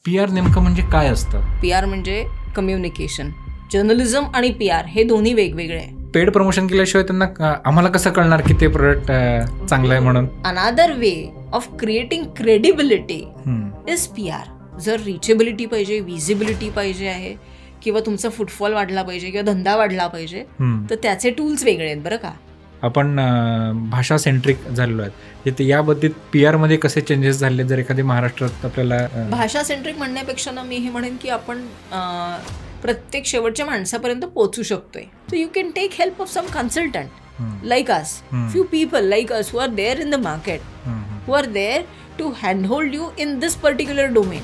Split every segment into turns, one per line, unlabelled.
PR नेमकं म्हणजे काय असतं?
PR म्हणजे कम्युनिकेशन. जर्नलिझम आणि PR हे दोन्ही वेगवेगळे आहे.
पेड प्रमोशन केल्याशिवाय त्यांना आम्हाला कसं कळणार की ते प्रोडक्ट चांगलं आहे म्हणून?
अनादर way of creating credibility is PR. जर रिचेबिलिटी पाहिजे, विजिबिलिटी पाहिजे आहे, किंवा तुमचा फुटफॉल वाढला पाहिजे किंवा धंदा वाढला पाहिजे, तर त्याचे टूल्स वेगळे आहेत बरं का.
आपण भाषा सेंट्रिक झालेलो आहेत, याबाबतीत PR मध्ये कसे चेंजेस झाले जर एखादी महाराष्ट्रात आपल्याला?
भाषा सेंट्रिक म्हणण्यापेक्षा ना मी हे म्हणेन की आपण प्रत्येक शेवटच्या माणसापर्यंत पोहोचू शकतोय. So you can take help of some consultant like us, few people like us who are there in the market, who are there to handhold you in this particular domain.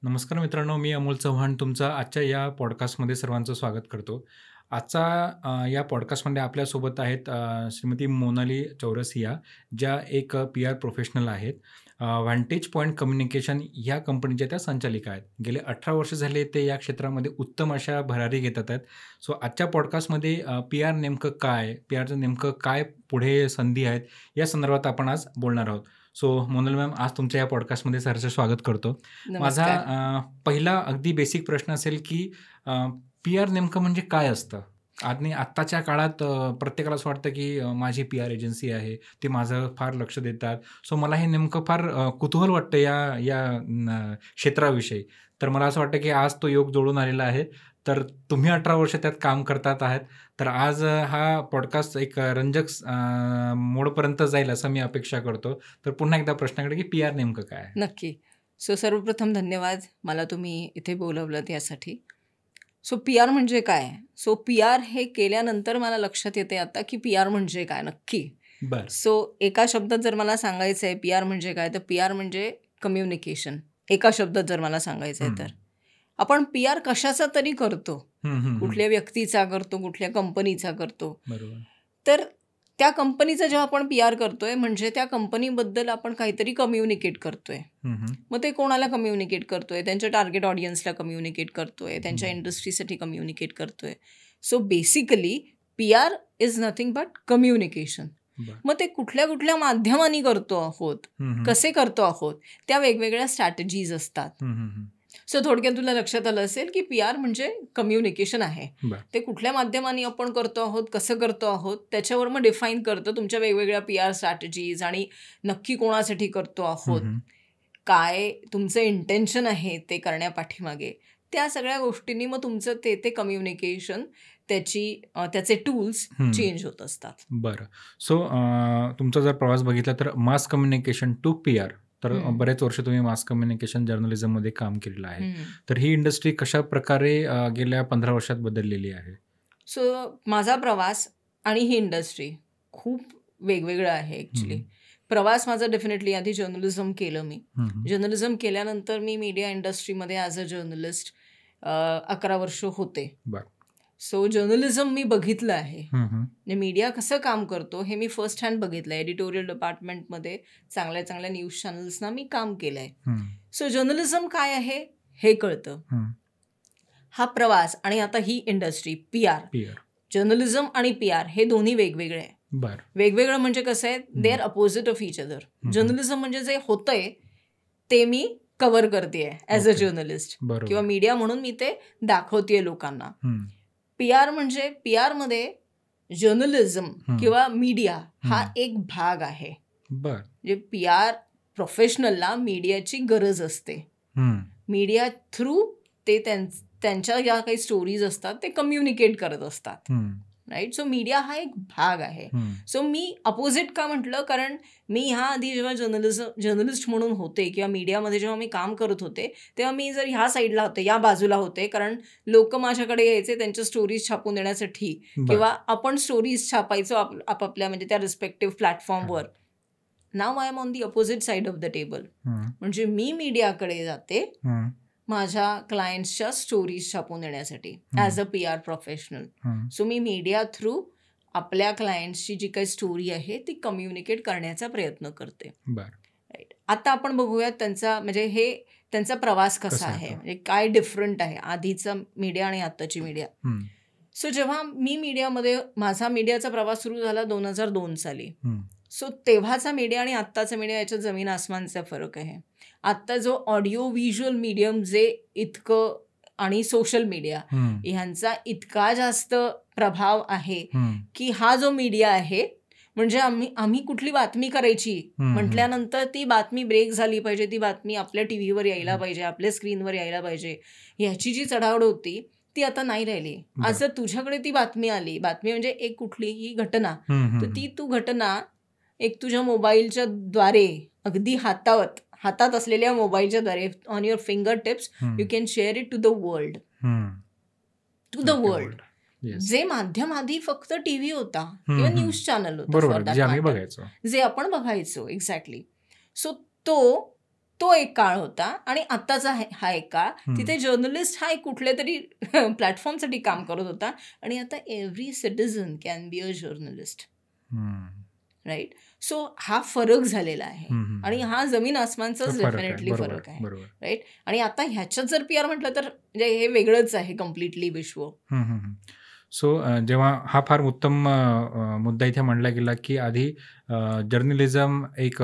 नमस्कार मित्रांनो, मी अमोल चव्हाण तुमचं आजच्या या पॉडकास्टमध्ये सर्वांचं स्वागत करतो. आजचा या पॉडकास्टमध्ये आपल्यासोबत आहेत श्रीमती मोनाली चौरसिया, ज्या एक PR प्रोफेशनल आहेत. व्हॅन्टेज पॉईंट कम्युनिकेशन ह्या कंपनीच्या त्या संचालिका आहेत. गेले 18 वर्ष झाले ते या क्षेत्रामध्ये उत्तम अशा भरारी घेतात आहेत. सो आजच्या पॉडकास्टमध्ये PR नेमकं काय, PRचं नेमकं काय पुढे संधी आहेत, या संदर्भात आपण आज बोलणार आहोत. सो मोनाली मॅम, आज तुमच्या या पॉडकास्टमध्ये सहर्ष स्वागत करतो. माझा पहिला अगदी बेसिक प्रश्न असेल की PR नेमकं म्हणजे काय असतं? आणि आत्ताच्या काळात प्रत्येकाला असं वाटतं की माझी PR एजन्सी आहे, ते माझं फार लक्ष देतात. सो मला हे नेमकं फार कुतूहल वाटतं या क्षेत्राविषयी. तर मला असं वाटतं की आज तो योग जोडून आलेला आहे. तर तुम्ही 18 वर्ष त्यात काम करतात आहात, तर आज हा पॉडकास्ट एक रंजक मोडपर्यंत जाईल असं मी अपेक्षा करतो. तर पुन्हा एकदा प्रश्नाकडे की PR नेमकं काय आहे?
नक्की. सो सर्वप्रथम धन्यवाद, मला तुम्ही इथे बोलवलं त्यासाठी. सो PR म्हणजे काय? सो PR हे केल्यानंतर मला लक्षात येते आता की PR म्हणजे काय नक्की.
बरं.
सो एका शब्दात जर मला सांगायचं आहे PR म्हणजे काय, तर PR म्हणजे कम्युनिकेशन. एका शब्दात जर मला सांगायचं आहे तर आपण PR कशाचा तरी करतो, कुठल्या व्यक्तीचा करतो, कुठल्या कंपनीचा करतो.
बरोबर.
तर त्या कंपनीचा जेव्हा आपण PR करतोय म्हणजे त्या कंपनीबद्दल आपण काहीतरी कम्युनिकेट करतोय. मग ते कोणाला कम्युनिकेट करतोय? त्यांच्या टार्गेट ऑडियन्सला कम्युनिकेट करतोय, त्यांच्या इंडस्ट्रीसाठी कम्युनिकेट करतोय. So basically PR is nothing but communication. मग ते कुठल्या कुठल्या माध्यमांनी करतो आहोत, कसे करतो आहोत, त्या वेगवेगळ्या स्ट्रॅटेजीज असतात. सो थोडक्यात तुला लक्षात आलं असेल की PR म्हणजे कम्युनिकेशन आहे. ते कुठल्या माध्यमांनी आपण करतो आहोत, कसं करतो आहोत, त्याच्यावर मग डिफाईन करतं तुमच्या वेगवेगळ्या PR स्ट्रॅटेजीज आणि नक्की कोणासाठी करतो आहोत, काय तुमचं इंटेन्शन आहे ते करण्यापाठीमागे. त्या सगळ्या गोष्टींनी मग तुमचं ते कम्युनिकेशन, त्याचे टूल्स चेंज होत असतात.
बरं. सो तुमचा जर प्रवास बघितला तर मास कम्युनिकेशन टू PR, तर बरेच वर्ष तुम्ही मास कम्युनिकेशन जर्नलिझममध्ये काम केलेलं आहे. तर ही इंडस्ट्री कशा प्रकारे गेल्या 15 वर्षात बदललेली आहे?
सो माझा प्रवास आणि ही इंडस्ट्री खूप वेगवेगळं आहे ॲक्च्युली. प्रवास माझा डेफिनेटली आधी जर्नलिझम केलं मी. जर्नलिझम केल्यानंतर मी मीडिया इंडस्ट्रीमध्ये ॲज अ जर्नलिस्ट 11 वर्ष होते. सो जर्नलिझम मी बघितलं आहे. मीडिया कसं काम करतो हे मी फर्स्ट हँड बघितलं आहे. एडिटोरियल डिपार्टमेंटमध्ये चांगल्या चांगल्या न्यूज चॅनल्सना मी काम केलं आहे. सो जर्नलिझम काय आहे हे कळतं. हा प्रवास आणि आता ही इंडस्ट्री PR, जर्नलिझम आणि PR हे दोन्ही वेगवेगळे आहे. वेगवेगळं म्हणजे कसं आहे, they are opposite of each other. Journalism म्हणजे जे होतंय ते मी कव्हर करते ॲज अ जर्नलिस्ट, किंवा मीडिया म्हणून मी ते दाखवतेय लोकांना. PR म्हणजे PR मध्ये जर्नलिझम किंवा मीडिया हा एक भाग आहे. म्हणजे PR प्रोफेशनलला मीडियाची गरज असते. मीडिया थ्रू ते त्यांच्या ज्या काही स्टोरीज असतात ते कम्युनिकेट करत असतात. राईट. सो मीडिया हा एक भाग आहे. सो मी अपोजिट का म्हटलं, कारण मी ह्या आधी जेव्हा जर्नलिस्ट म्हणून होते किंवा मीडियामध्ये जेव्हा मी काम करत होते तेव्हा मी जर ह्या साईडला होते, या बाजूला होते, कारण लोक माझ्याकडे यायचे त्यांच्या स्टोरीज छापून देण्यासाठी, किंवा आपण स्टोरीज छापायचो आपापल्या म्हणजे त्या रिस्पेक्टिव्ह प्लॅटफॉर्मवर. Now I am on the opposite side of the table. म्हणजे मी मीडियाकडे जाते माझ्या क्लायंट्सच्या स्टोरीज छापून देण्यासाठी as a PR professional. So मी मीडिया थ्रू आपल्या क्लायंट्सची जी काही स्टोरी आहे ती कम्युनिकेट करण्याचा प्रयत्न करते. राईट. आता आपण बघूयात त्यांचा म्हणजे हे त्यांचा प्रवास कसा
कसा आहे
आहे,
तो?
म्हणजे काय डिफरंट आहे आधीचा मीडिया आणि आत्ताची मीडिया. सो जेव्हा मी मीडियामध्ये माझा मीडियाचा प्रवास सुरू झाला 2002 साली. सो तेव्हाचा मीडिया आणि आत्ताचा मीडिया याच्यात जमीन आसमानचा फरक आहे. आत्ता जो ऑडिओ व्हिज्युअल मीडियम जे इतकं आणि सोशल मीडिया ह्यांचा इतका जास्त प्रभाव आहे की हा जो मीडिया आहे म्हणजे आम्ही कुठली बातमी करायची म्हटल्यानंतर ती बातमी ब्रेक झाली पाहिजे, ती बातमी आपल्या टीव्हीवर यायला पाहिजे, आपल्या स्क्रीनवर यायला पाहिजे, ह्याची जी चढावड होती ती आता नाही राहिली. आज जर तुझ्याकडे ती बातमी आली, बातमी म्हणजे एक कुठलीही घटना, तर ती तू घटना एक तुझ्या मोबाईलच्या द्वारे अगदी हातात असलेल्या मोबाईलच्या द्वारे on your finger tips you can share it to the world. जे माध्यम आधी फक्त टीव्ही होता किंवा न्यूज चॅनल होता जे आपण बघायचो. एक्झॅक्टली. सो तो एक काळ होता आणि आत्ताचा हा एक काळ. तिथे जर्नलिस्ट हा एक कुठल्या तरी प्लॅटफॉर्मसाठी काम करत होता आणि आता every citizen can be a journalist. Right. So हा फरक झालेला आहे आणि हा जमीन आसमानचाच डेफिनेटली फरक आहे. राईट. आणि आता ह्याच्यात जर PR म्हटलं तर म्हणजे हे वेगळंच आहे कम्प्लिटली विश्व.
सो जेव्हा हा फार उत्तम मुद्दा इथे मांडला गेला की आधी जर्नलिझम एक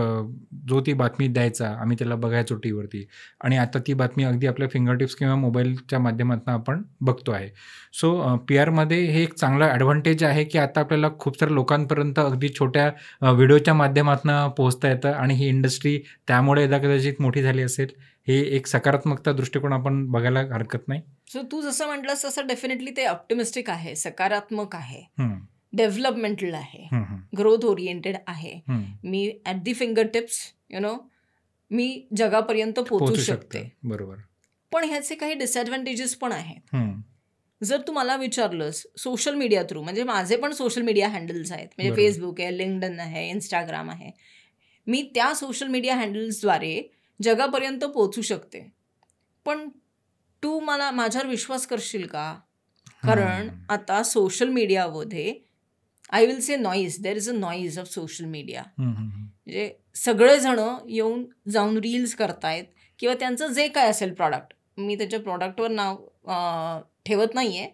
जो ती बातमी द्यायचा आम्ही त्याला बघायचो टीव्हीवरती आणि आता ती बातमी अगदी आपल्या फिंगरटिप्स किंवा मोबाईलच्या माध्यमातून आपण बघतो आहे. सो PR हे एक चांगला ॲडव्हान्टेज आहे की आता आपल्याला खूप साऱ्या लोकांपर्यंत अगदी छोट्या व्हिडिओच्या माध्यमातून पोहोचता येतं आणि ही इंडस्ट्री त्यामुळे कदाचित मोठी झाली असेल. हे एक सकारात्मकता दृष्टिकोन आपण बघायला हरकत नाही.
सो तू जसं म्हटलंस तसं डेफिनेटली ते ऑप्टिमिस्टिक आहे, सकारात्मक आहे, डेव्हलपमेंटल आहे, ग्रोथ ओरिएंटेड आहे. मी ॲट दी फिंगर टिप्स मी जगापर्यंत पोहोचू शकते.
बरोबर.
पण ह्याचे काही डिसएडव्हान्टेजेस पण आहेत. जर तू मला विचारलंस सोशल मीडिया थ्रू, म्हणजे माझे पण सोशल मीडिया हँडल्स आहेत, म्हणजे फेसबुक आहे, लिंक्डइन आहे, इंस्टाग्राम आहे. मी त्या सोशल मीडिया हँडल्सद्वारे जगापर्यंत पोहोचू शकते. पण तू मला माझ्यावर विश्वास करशील का? कारण आता सोशल मीडियामध्ये I will say noise, there is a noise of social media. म्हणजे सगळेजण येऊन जाऊन रील्स करतायत किंवा त्यांचं जे काय असेल प्रॉडक्ट, मी त्याच्या प्रॉडक्टवर नाव ठेवत नाहीये,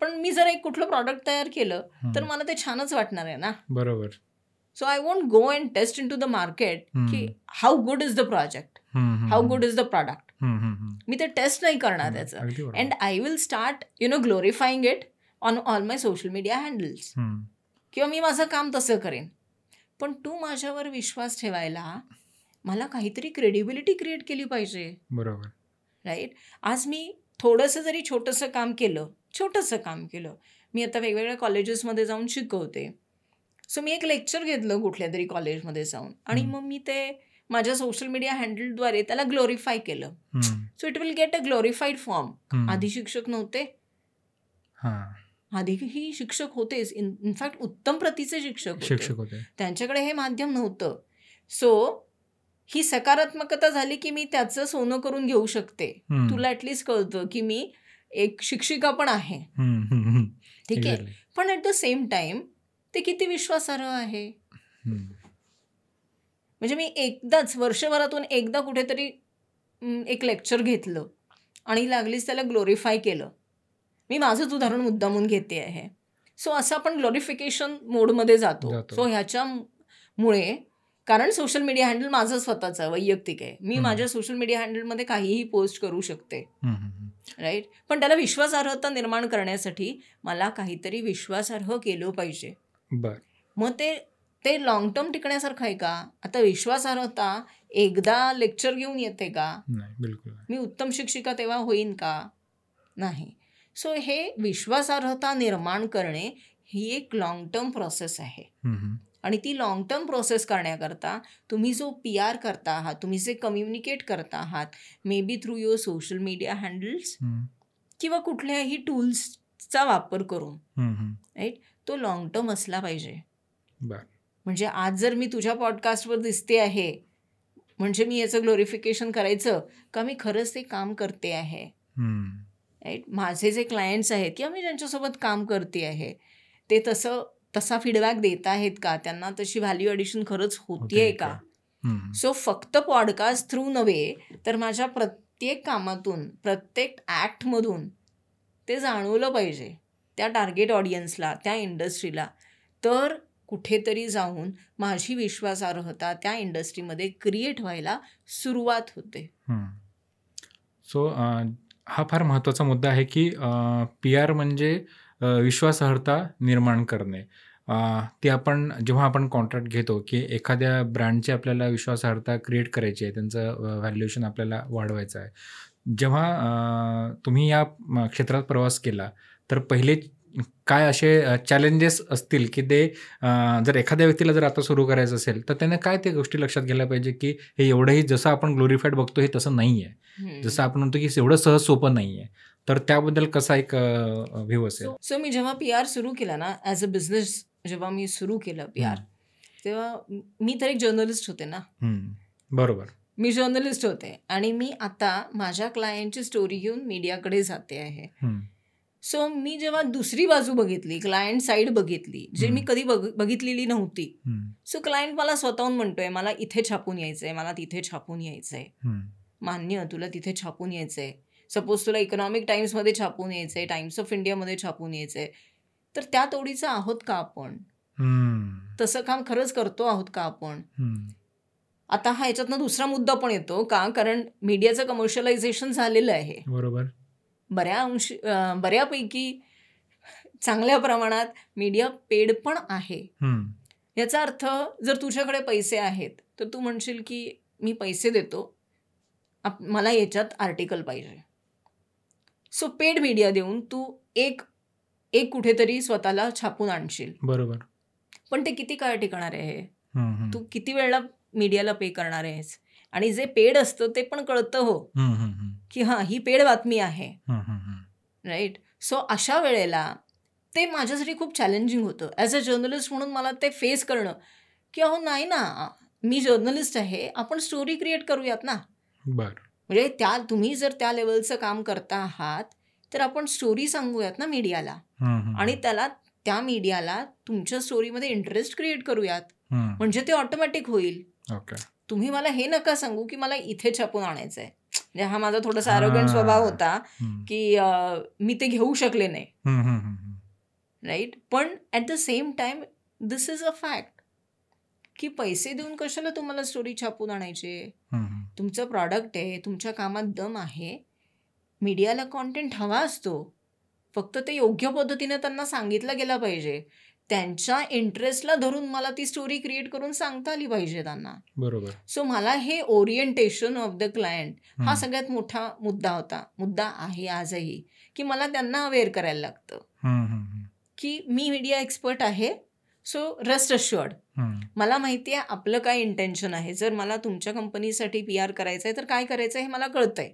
पण मी जर एक कुठलं प्रॉडक्ट तयार केलं तर मला ते छानच वाटणार आहे ना.
बरोबर.
So I won't go and test in to the market की how good is the project, how good is the product. मी ते टेस्ट नाही करणार त्याचं. And I will start glorifying it on all my social media handles किंवा मी माझं काम तसं करेन. पण तू माझ्यावर विश्वास ठेवायला मला काहीतरी क्रेडिबिलिटी क्रिएट केली पाहिजे.
बरोबर.
राईट. आज मी थोडंसं जरी छोटंसं काम केलं, मी आता वेगवेगळ्या कॉलेजेसमध्ये जाऊन शिकवते. सो मी एक लेक्चर घेतलं कुठल्या तरी कॉलेजमध्ये जाऊन आणि मग मी ते माझ्या सोशल मीडिया हँडलद्वारे त्याला ग्लोरिफाय केलं. So it will get a glorified form. आधी शिक्षक नव्हते, आधीही शिक्षक होतेच, इनफॅक्ट उत्तम प्रतीचे शिक्षक होते, त्यांच्याकडे हे माध्यम नव्हतं. सो ही सकारात्मकता झाली की मी त्याचं सोनं करून घेऊ शकते. तुला ॲटलिस्ट कळतं की मी एक शिक्षिका पण आहे. ठीक आहे. पण ॲट द सेम टाइम ते किती विश्वासार्ह आहे. म्हणजे मी एकदाच वर्षभरातून एकदा कुठेतरी एक लेक्चर घेतलं आणि लागलीच त्याला ग्लोरिफाय केलं. मी माझंच उदाहरण मुद्दामून घेते आहे. सो असं आपण ग्लोरिफिकेशन मोडमध्ये जातो. सो ह्याच्यामुळे, कारण सोशल मीडिया हँडल माझं स्वतःचं वैयक्तिक आहे, मी माझ्या सोशल मीडिया हँडलमध्ये काहीही पोस्ट करू शकते. राईट. पण त्याला विश्वासार्हता निर्माण करण्यासाठी मला काहीतरी विश्वासार्ह केलं पाहिजे. मग ते लॉंग टर्म टिकण्यासारखं आहे का? आता विश्वासार्हता एकदा लेक्चर घेऊन येते का?
बिलकुल.
मी उत्तम शिक्षिका तेव्हा होईन का? नाही. सो हे विश्वासार्हता निर्माण करणे ही एक लॉंग टर्म प्रोसेस आहे. आणि ती लॉंग टर्म प्रोसेस करण्याकरता तुम्ही जो PR करता आहात, तुम्ही जे कम्युनिकेट करता आहात, may be through your social media handles किंवा कुठल्याही टूल्सचा वापर करून, राईट, तो लॉंग टर्म असला पाहिजे. म्हणजे आज जर मी तुझ्या पॉडकास्टवर दिसते आहे म्हणजे मी याचं ग्लोरिफिकेशन करायचं का मी खरंच ते काम करते आहे. राईट. माझे जे क्लायंट्स आहेत किंवा मी ज्यांच्यासोबत काम करते आहे ते तसा फीडबॅक देत आहेत का, त्यांना तशी व्हॅल्यू ॲडिशन खरंच होतीये का. सो फक्त पॉडकास्ट थ्रू नव्हे तर माझ्या प्रत्येक कामातून, प्रत्येक ॲक्टमधून ते जाणवलं पाहिजे त्या टार्गेट ऑडियन्सला, त्या इंडस्ट्रीला. तर कुठेतरी जाऊन माझी विश्वासार्हता त्या इंडस्ट्रीमध्ये क्रिएट व्हायला सुरुवात होते.
सो हा फार महत्त्वाचा मुद्दा आहे की PR म्हणजे विश्वासार्हता निर्माण करणे. ती आपण जेव्हा आपण कॉन्ट्रॅक्ट घेतो की एखाद्या ब्रँडची आपल्याला विश्वासार्हता क्रिएट करायची आहे, त्यांचं व्हॅल्युएशन आपल्याला वाढवायचं आहे. जेव्हा तुम्ही या क्षेत्रात प्रवास केला तर पहिले काय असे चॅलेंजेस असतील की ते जर एखाद्या व्यक्तीला जर आता सुरू करायचं असेल तर त्याने काय त्या गोष्टी लक्षात घ्यायला पाहिजे की हे एवढंही जसं आपण ग्लोरिफाईड बघतो हे तसं नाही आहे, जसं आपण म्हणतो की एवढं सहज सोपं नाही आहे. तर त्याबद्दल कसा एक व्ह्यू असेल?
सो मी जेव्हा PR सुरू केला ना, ॲज अ बिझनेस जेव्हा मी सुरू केलं PR, तेव्हा मी तर एक जर्नलिस्ट होते ना.
बरोबर.
मी जर्नलिस्ट होते आणि मी आता माझ्या क्लायंटची स्टोरी घेऊन मीडियाकडे जाते आहे. सो मी जेव्हा दुसरी बाजू बघितली, क्लायंट साईड बघितली, जे मी कधी बघितलेली नव्हती. सो क्लायंट मला स्वतःहून म्हणतोय, मला इथे छापून यायचंय, मला तिथे छापून यायचंय. मान्य, तुला तिथे छापून यायचंय. सपोज तुला इकॉनॉमिक टाइम्समध्ये छापून यायचंय, टाइम्स ऑफ इंडियामध्ये छापून यायचंय. तर त्या तोडीचं आहोत का आपण? तसं काम खरंच करतो आहोत का आपण? आता हा याच्यातनं दुसरा मुद्दा पण येतो का, कारण मीडियाचं कमर्शियलायझेशन झालेलं आहे.
बरोबर.
बऱ्यापैकी चांगल्या प्रमाणात मीडिया पेड पण आहे. याचा अर्थ जर तुझ्याकडे पैसे आहेत तर तू म्हणशील की मी पैसे देतो, मला याच्यात आर्टिकल पाहिजे. सो पेड मीडिया देऊन तू एक कुठेतरी स्वतःला छापून आणशील.
बरोबर.
पण ते किती काळ टिकणार आहे? तू किती वेळेला मीडियाला पे करणार आहेस? आणि जे पेड असतं ते पण कळतं हो की हां, ही पेड बातमी आहे, राईट. सो अशा वेळेला ते माझ्यासाठी खूप चॅलेंजिंग होतं. ॲज अ जर्नलिस्ट म्हणून मला ते फेस करणं की अहो नाही ना, मी जर्नलिस्ट आहे, आपण स्टोरी क्रिएट करूयात ना. म्हणजे तुम्ही जर त्या लेवलचं काम करता आहात तर आपण स्टोरी सांगूयात ना मीडियाला, आणि त्या मीडियाला तुमच्या स्टोरीमध्ये इंटरेस्ट क्रिएट करूयात, म्हणजे ते ऑटोमॅटिक होईल. तुम्ही मला हे नका सांगू की मला इथे छापून आणायचं आहे. म्हणजे हा माझा थोडासा ॲरोगंट स्वभाव होता की मी ते घेऊ शकले नाही, राईट. पण at the same time this is a fact की पैसे देऊन कशाला तुम्हाला स्टोरी छापून आणायची? तुमचं प्रॉडक्ट आहे, तुमच्या कामात दम आहे. मीडियाला कॉन्टेंट हवा असतो, फक्त ते योग्य पद्धतीने त्यांना सांगितलं गेलं पाहिजे. त्यांच्या इंटरेस्टला धरून मला ती स्टोरी क्रिएट करून सांगता आली पाहिजे त्यांना.
बरोबर.
सो मला हे ओरिएंटेशन ऑफ द क्लायंट हा सगळ्यात मोठा मुद्दा आहे आजही, की मला त्यांना अवेअर करायला लागतं की मी मीडिया एक्सपर्ट आहे. सो रेस्ट अश्युअर्ड, मला माहिती आहे आपलं काय इंटेन्शन आहे. जर मला तुमच्या कंपनीसाठी PR करायचं आहे तर काय करायचं हे मला कळतंय.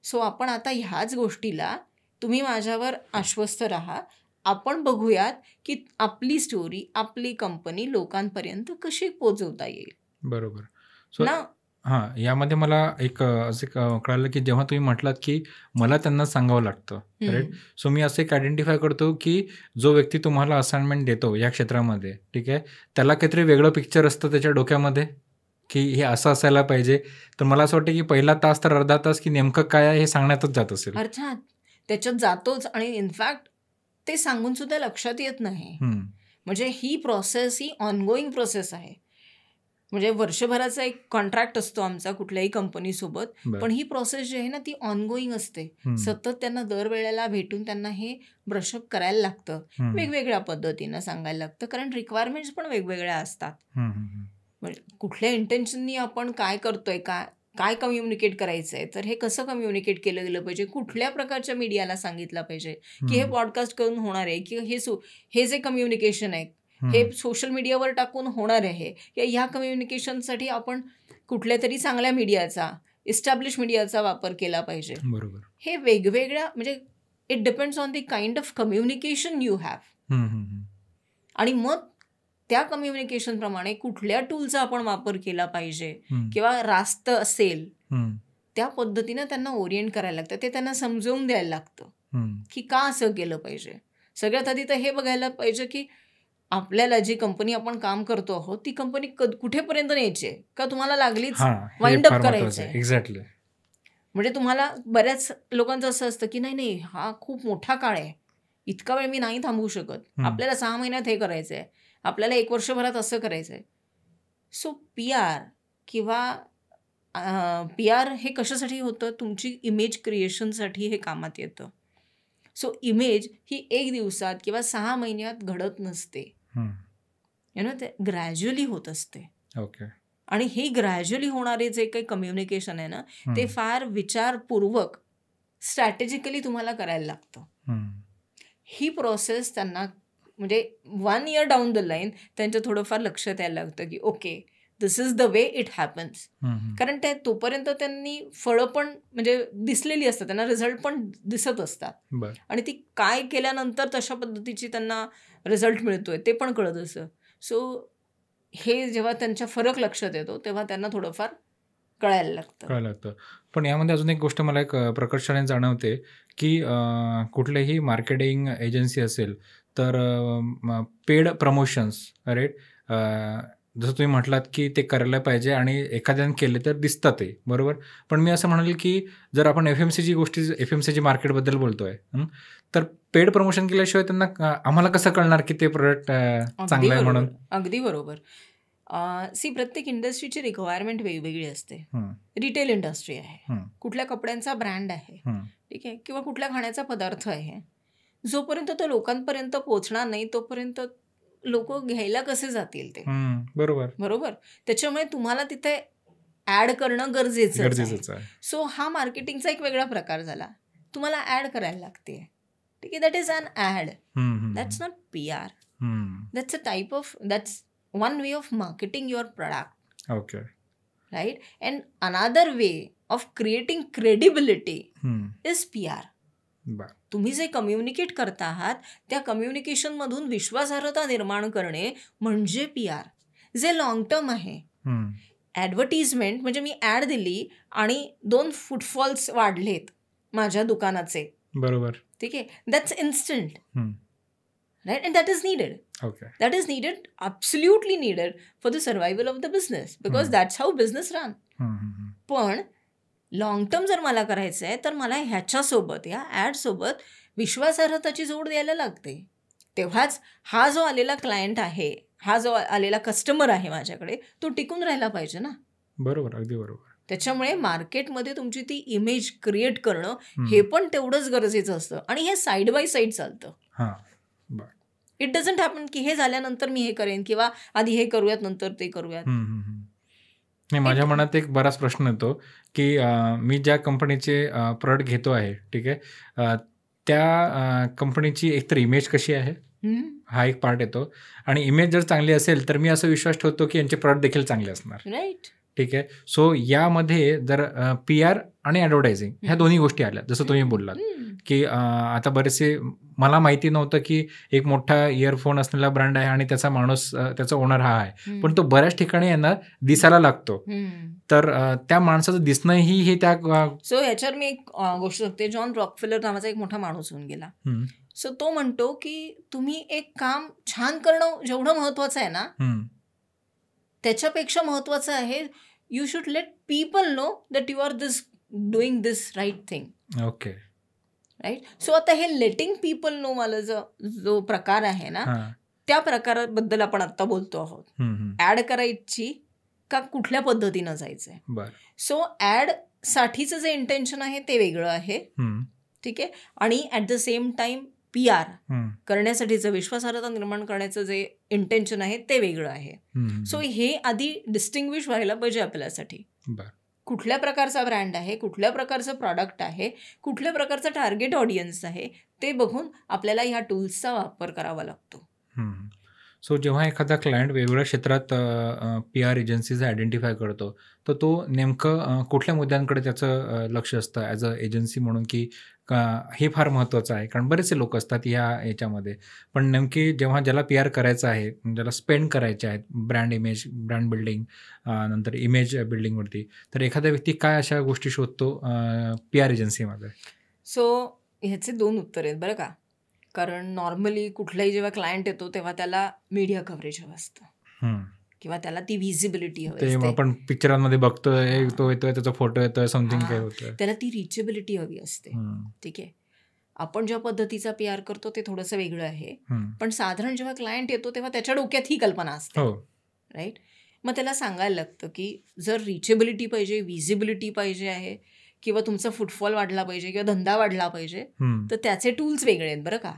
सो आपण आता ह्याच गोष्टीला, तुम्ही माझ्यावर आश्वस्त राहा, आपण बघूयात की आपली स्टोरी, आपली कंपनी लोकांपर्यंत कशी पोहोचवता येईल.
बरोबर. सो यामध्ये मला असं कळालं की जेव्हा तुम्ही म्हटलात की मला त्यांना सांगावं लागतं, राईट. सो मी असं एक आयडेंटिफाय करतो की जो व्यक्ती तुम्हाला असाइनमेंट देतो या क्षेत्रामध्ये, ठीक आहे, त्याला काहीतरी वेगळं पिक्चर असतं त्याच्या डोक्यामध्ये की हे असं असायला पाहिजे. तर मला असं वाटतं की पहिला तास तर अर्धा तास की नेमकं काय आहे हे सांगण्यातच जात असेल.
अर्थात त्याच्यात जातोच, आणि इनफॅक्ट ते सांगून सुद्धा लक्षात येत नाही. म्हणजे ही प्रोसेस ही ऑनगोईंग प्रोसेस आहे. म्हणजे वर्षभराचा एक कॉन्ट्रॅक्ट असतो आमचा कुठल्याही कंपनीसोबत, पण ही प्रोसेस जी आहे ना ती ऑनगोईंग असते. सतत त्यांना दरवेळेला भेटून त्यांना हे ब्रशअप करायला लागतं, वेगवेगळ्या पद्धतीनं सांगायला लागतं, कारण रिक्वायरमेंट्स पण वेगवेगळ्या असतात. म्हणजे कुठल्या इंटेन्शननी आपण काय करतोय, काय कम्युनिकेट करायचं आहे, तर हे कसं कम्युनिकेट केलं गेलं पाहिजे, कुठल्या प्रकारच्या मीडियाला सांगितलं पाहिजे की हे पॉडकास्ट करून होणार आहे, की हे जे कम्युनिकेशन आहे हे सोशल मीडियावर टाकून होणार आहे, की ह्या कम्युनिकेशनसाठी आपण कुठल्या तरी चांगल्या मीडियाचा, इस्टॅब्लिश मीडियाचा वापर केला पाहिजे.
बरोबर.
हे वेगवेगळ्या, म्हणजे it depends on the kind of communication you have, आणि मग त्या कम्युनिकेशन प्रमाणे कुठल्या टूलचा आपण वापर केला पाहिजे किंवा रास्त असेल त्या पद्धतीनं त्यांना ओरिएंट करायला लागतं. ते त्यांना समजावून द्यायला लागतं की का असं केलं पाहिजे. सगळ्यात आधी तर हे बघायला पाहिजे की आपल्याला जी कंपनी आपण काम करतो आहोत ती कंपनी कुठेपर्यंत न्यायची आहे, का तुम्हाला लागलीच वाइंड अप करायचं आहे.
एक्झॅक्टली.
म्हणजे तुम्हाला बऱ्याच लोकांचं असं असतं की नाही हा खूप मोठा काळ आहे, इतका वेळ मी नाही थांबवू शकत, आपल्याला 6 महिन्यात हे करायचं आहे, आपल्याला 1 वर्षभरात असं करायचं आहे. सो पी आर किंवा पी आर हे कशासाठी होतं, तुमची इमेज क्रिएशनसाठी हे कामात येतं. सो इमेज ही 1 दिवसात किंवा 6 महिन्यात घडत नसते, ते ग्रॅज्युअली होत असते.
ओके.
आणि हे ग्रॅज्युअली होणारे जे काही कम्युनिकेशन आहे ना, ते फार विचारपूर्वक स्ट्रॅटेजिकली तुम्हाला करायला लागतं. ही प्रोसेस त्यांना म्हणजे 1 इयर डाऊन द लाईन त्यांचं थोडंफार लक्ष द्यायला लागतं की okay, this is the way it happens. कारण ते तोपर्यंत त्यांनी फळं पण म्हणजे दिसलेली असतात, त्यांना रिझल्ट पण दिसत असतात आणि ती काय केल्यानंतर तशा पद्धतीची त्यांना रिझल्ट मिळतोय ते पण कळत असतं. सो हे जेव्हा त्यांच्या फरक लक्षात येतो तेव्हा त्यांना थोडंफार कळायला लागतं.
पण यामध्ये अजून एक गोष्ट मला एक प्रकर्षाने जाणवते की कुठलेही मार्केटिंग एजन्सी असेल तर पेड प्रमोशन्स राईट, जसं तुम्ही म्हटलात की ते करायला पाहिजे आणि एखाद्याने केले तर दिसतात ते बरोबर. पण मी असं म्हणेल की जर आपण FMCG मार्केटबद्दल बोलतोय तर पेड प्रमोशन केल्याशिवाय त्यांना आम्हाला कसं कळणार की ते प्रोडक्ट चांगलं आहे म्हणून.
अगदी बरोबर. प्रत्येक इंडस्ट्रीची रिक्वायरमेंट वेगवेगळी असते. रिटेल इंडस्ट्री आहे, कुठल्या कपड्यांचा ब्रँड आहे, ठीक आहे, किंवा कुठल्या खाण्याचा पदार्थ आहे, जोपर्यंत तो लोकांपर्यंत पोहोचणार नाही तोपर्यंत लोक घ्यायला कसे जातील ते. बरोबर. त्याच्यामुळे तुम्हाला तिथे ऍड करणं गरजेचं आहे. सो हा मार्केटिंगचा एक वेगळा प्रकार झाला. तुम्हाला ऍड करायला लागते, ठीक आहे, that is an ad, that's not PR. That's a type of, that's one way of marketing your product.
Okay.
Right? And another way of creating credibility is PR. तुम्ही जे कम्युनिकेट करता आहात त्या कम्युनिकेशन मधून विश्वासार्हता निर्माण करणे म्हणजे PR, जे लॉंग टर्म आहे. ॲडव्हर्टिजमेंट म्हणजे मी ॲड दिली आणि 2 फुटफॉल्स वाढलेत माझ्या दुकानाचे, बरोबर, ठीक आहे, that's instant. Right? And that is needed.
Okay.
That is needed, absolutely needed for the survival of the business because that's how business run. पण लॉंग टर्म जर मला करायचं आहे तर मला ह्याच्यासोबत, या ॲड सोबत विश्वासार्हताची जोड द्यायला लागते. तेव्हाच हा जो आलेला क्लायंट आहे, हा जो आलेला कस्टमर आहे माझ्याकडे, तो टिकून राहायला पाहिजे ना.
बरोबर, अगदी बरोबर.
त्याच्यामुळे मार्केटमध्ये तुमची ती इमेज क्रिएट करणं हे पण तेवढंच गरजेचं असतं आणि हे साईड बाय साईड चालतं. इट डझंट हॅपन की हे झाल्यानंतर मी हे करेन किंवा आधी हे करूयात नंतर ते करूयात.
माझ्या मनात एक बराच प्रश्न येतो की मी ज्या कंपनीचे प्रोडक्ट घेतो आहे, ठीक आहे, त्या कंपनीची एकतर इमेज कशी आहे हा एक पार्ट येतो आणि इमेज जर चांगली असेल तर मी असा विश्वास ठेवतो की यांचे प्रोडक्ट देखील चांगले असणार.
राईट.
ठीक आहे. सो यामध्ये जर PR आणि ॲडव्हर्टायझिंग ह्या दोन्ही गोष्टी आल्या, जसं तुम्ही बोललात की आता बरेचसे मला माहिती नव्हतं की एक मोठा इयरफोन असलेला ब्रँड आहे आणि त्याचा माणूस, त्याचा ओनर हा आहे, पण तो बऱ्याच ठिकाणी यांना दिसायला लागतो. तर त्या माणसाचं दिसणंही हे त्या.
सो ह्याच्यावर मी एक गोष्ट सांगते. जॉन रॉकफेलर नावाचा एक मोठा माणूस होऊन गेला. सो तो म्हणतो की तुम्ही एक काम छान करणं जेवढं महत्वाचं आहे ना, त्याच्यापेक्षा महत्वाचं आहे you should let people know that you are doing this right thing.
Okay.
Right. So आता हे लेटिंग पीपल नो मला जो प्रकार आहे ना, त्या प्रकाराबद्दल आपण आता बोलतो आहोत. ऍड करायची का कुठल्या पद्धतीनं जायचंय. सो ऍड साठीचं जे इंटेन्शन आहे ते वेगळं आहे, ठीक आहे, आणि at the same time PR करण्यासाठीचं, विश्वासार्हता निर्माण करण्याचं जे इंटेन्शन आहे ते वेगळं आहे. सो हे आधी डिस्टिंग्विश व्हायला पाहिजे आपल्यासाठी. कुठल्या प्रकारचा ब्रँड आहे, कुठल्या प्रकारचं प्रॉडक्ट आहे, कुठल्या प्रकारचं टार्गेट ऑडियन्स आहे, ते बघून आपल्याला ह्या टूल्सचा वापर करावा लागतो.
सो जेव्हा एखादा क्लायंट वेगवेगळ्या क्षेत्रात PR एजन्सीज आयडेंटिफाय करतो, तर तो नेमकं कुठल्या मुद्द्यांकडे त्याचं लक्ष असतं ॲज अ एजन्सी म्हणून, की हे फार महत्त्वाचं आहे? कारण बरेचसे लोक असतात याच्यामध्ये, पण नेमकी जेव्हा ज्याला PR करायचं आहे, ज्याला स्पेंड करायचे आहेत ब्रँड इमेज, ब्रँड बिल्डिंग, नंतर इमेज बिल्डिंगवरती, तर एखादा व्यक्ती काय अशा गोष्टी शोधतो PR एजन्सीमध्ये?
सो ह्याचे 2 उत्तर आहेत बरं का. कारण नॉर्मली कुठलाही जेव्हा क्लायंट येतो तेव्हा त्याला मीडिया कव्हरेज हवं असतं. किंवा त्याला ती व्हिजिबिलिटी हवी
ते
असते.
आपण पिक्चरांमध्ये बघतोय, तो येतोय, त्याचा फोटो येतोय, समथिंग काय होतंय.
त्याला ती रिचेबिलिटी हवी असते. ठीक आहे. आपण ज्या पद्धतीचा PR करतो ते थोडंसं वेगळं आहे. पण साधारण जेव्हा क्लायंट येतो तेव्हा त्याच्या डोक्यात ही कल्पना असते. राईट. मग त्याला सांगायला लागतं की जर रिचेबिलिटी पाहिजे, व्हिजिबिलिटी पाहिजे आहे, किंवा तुमचा फुटफॉल वाढला पाहिजे किंवा धंदा वाढला पाहिजे, तर त्याचे टूल्स वेगळे आहेत बरं का.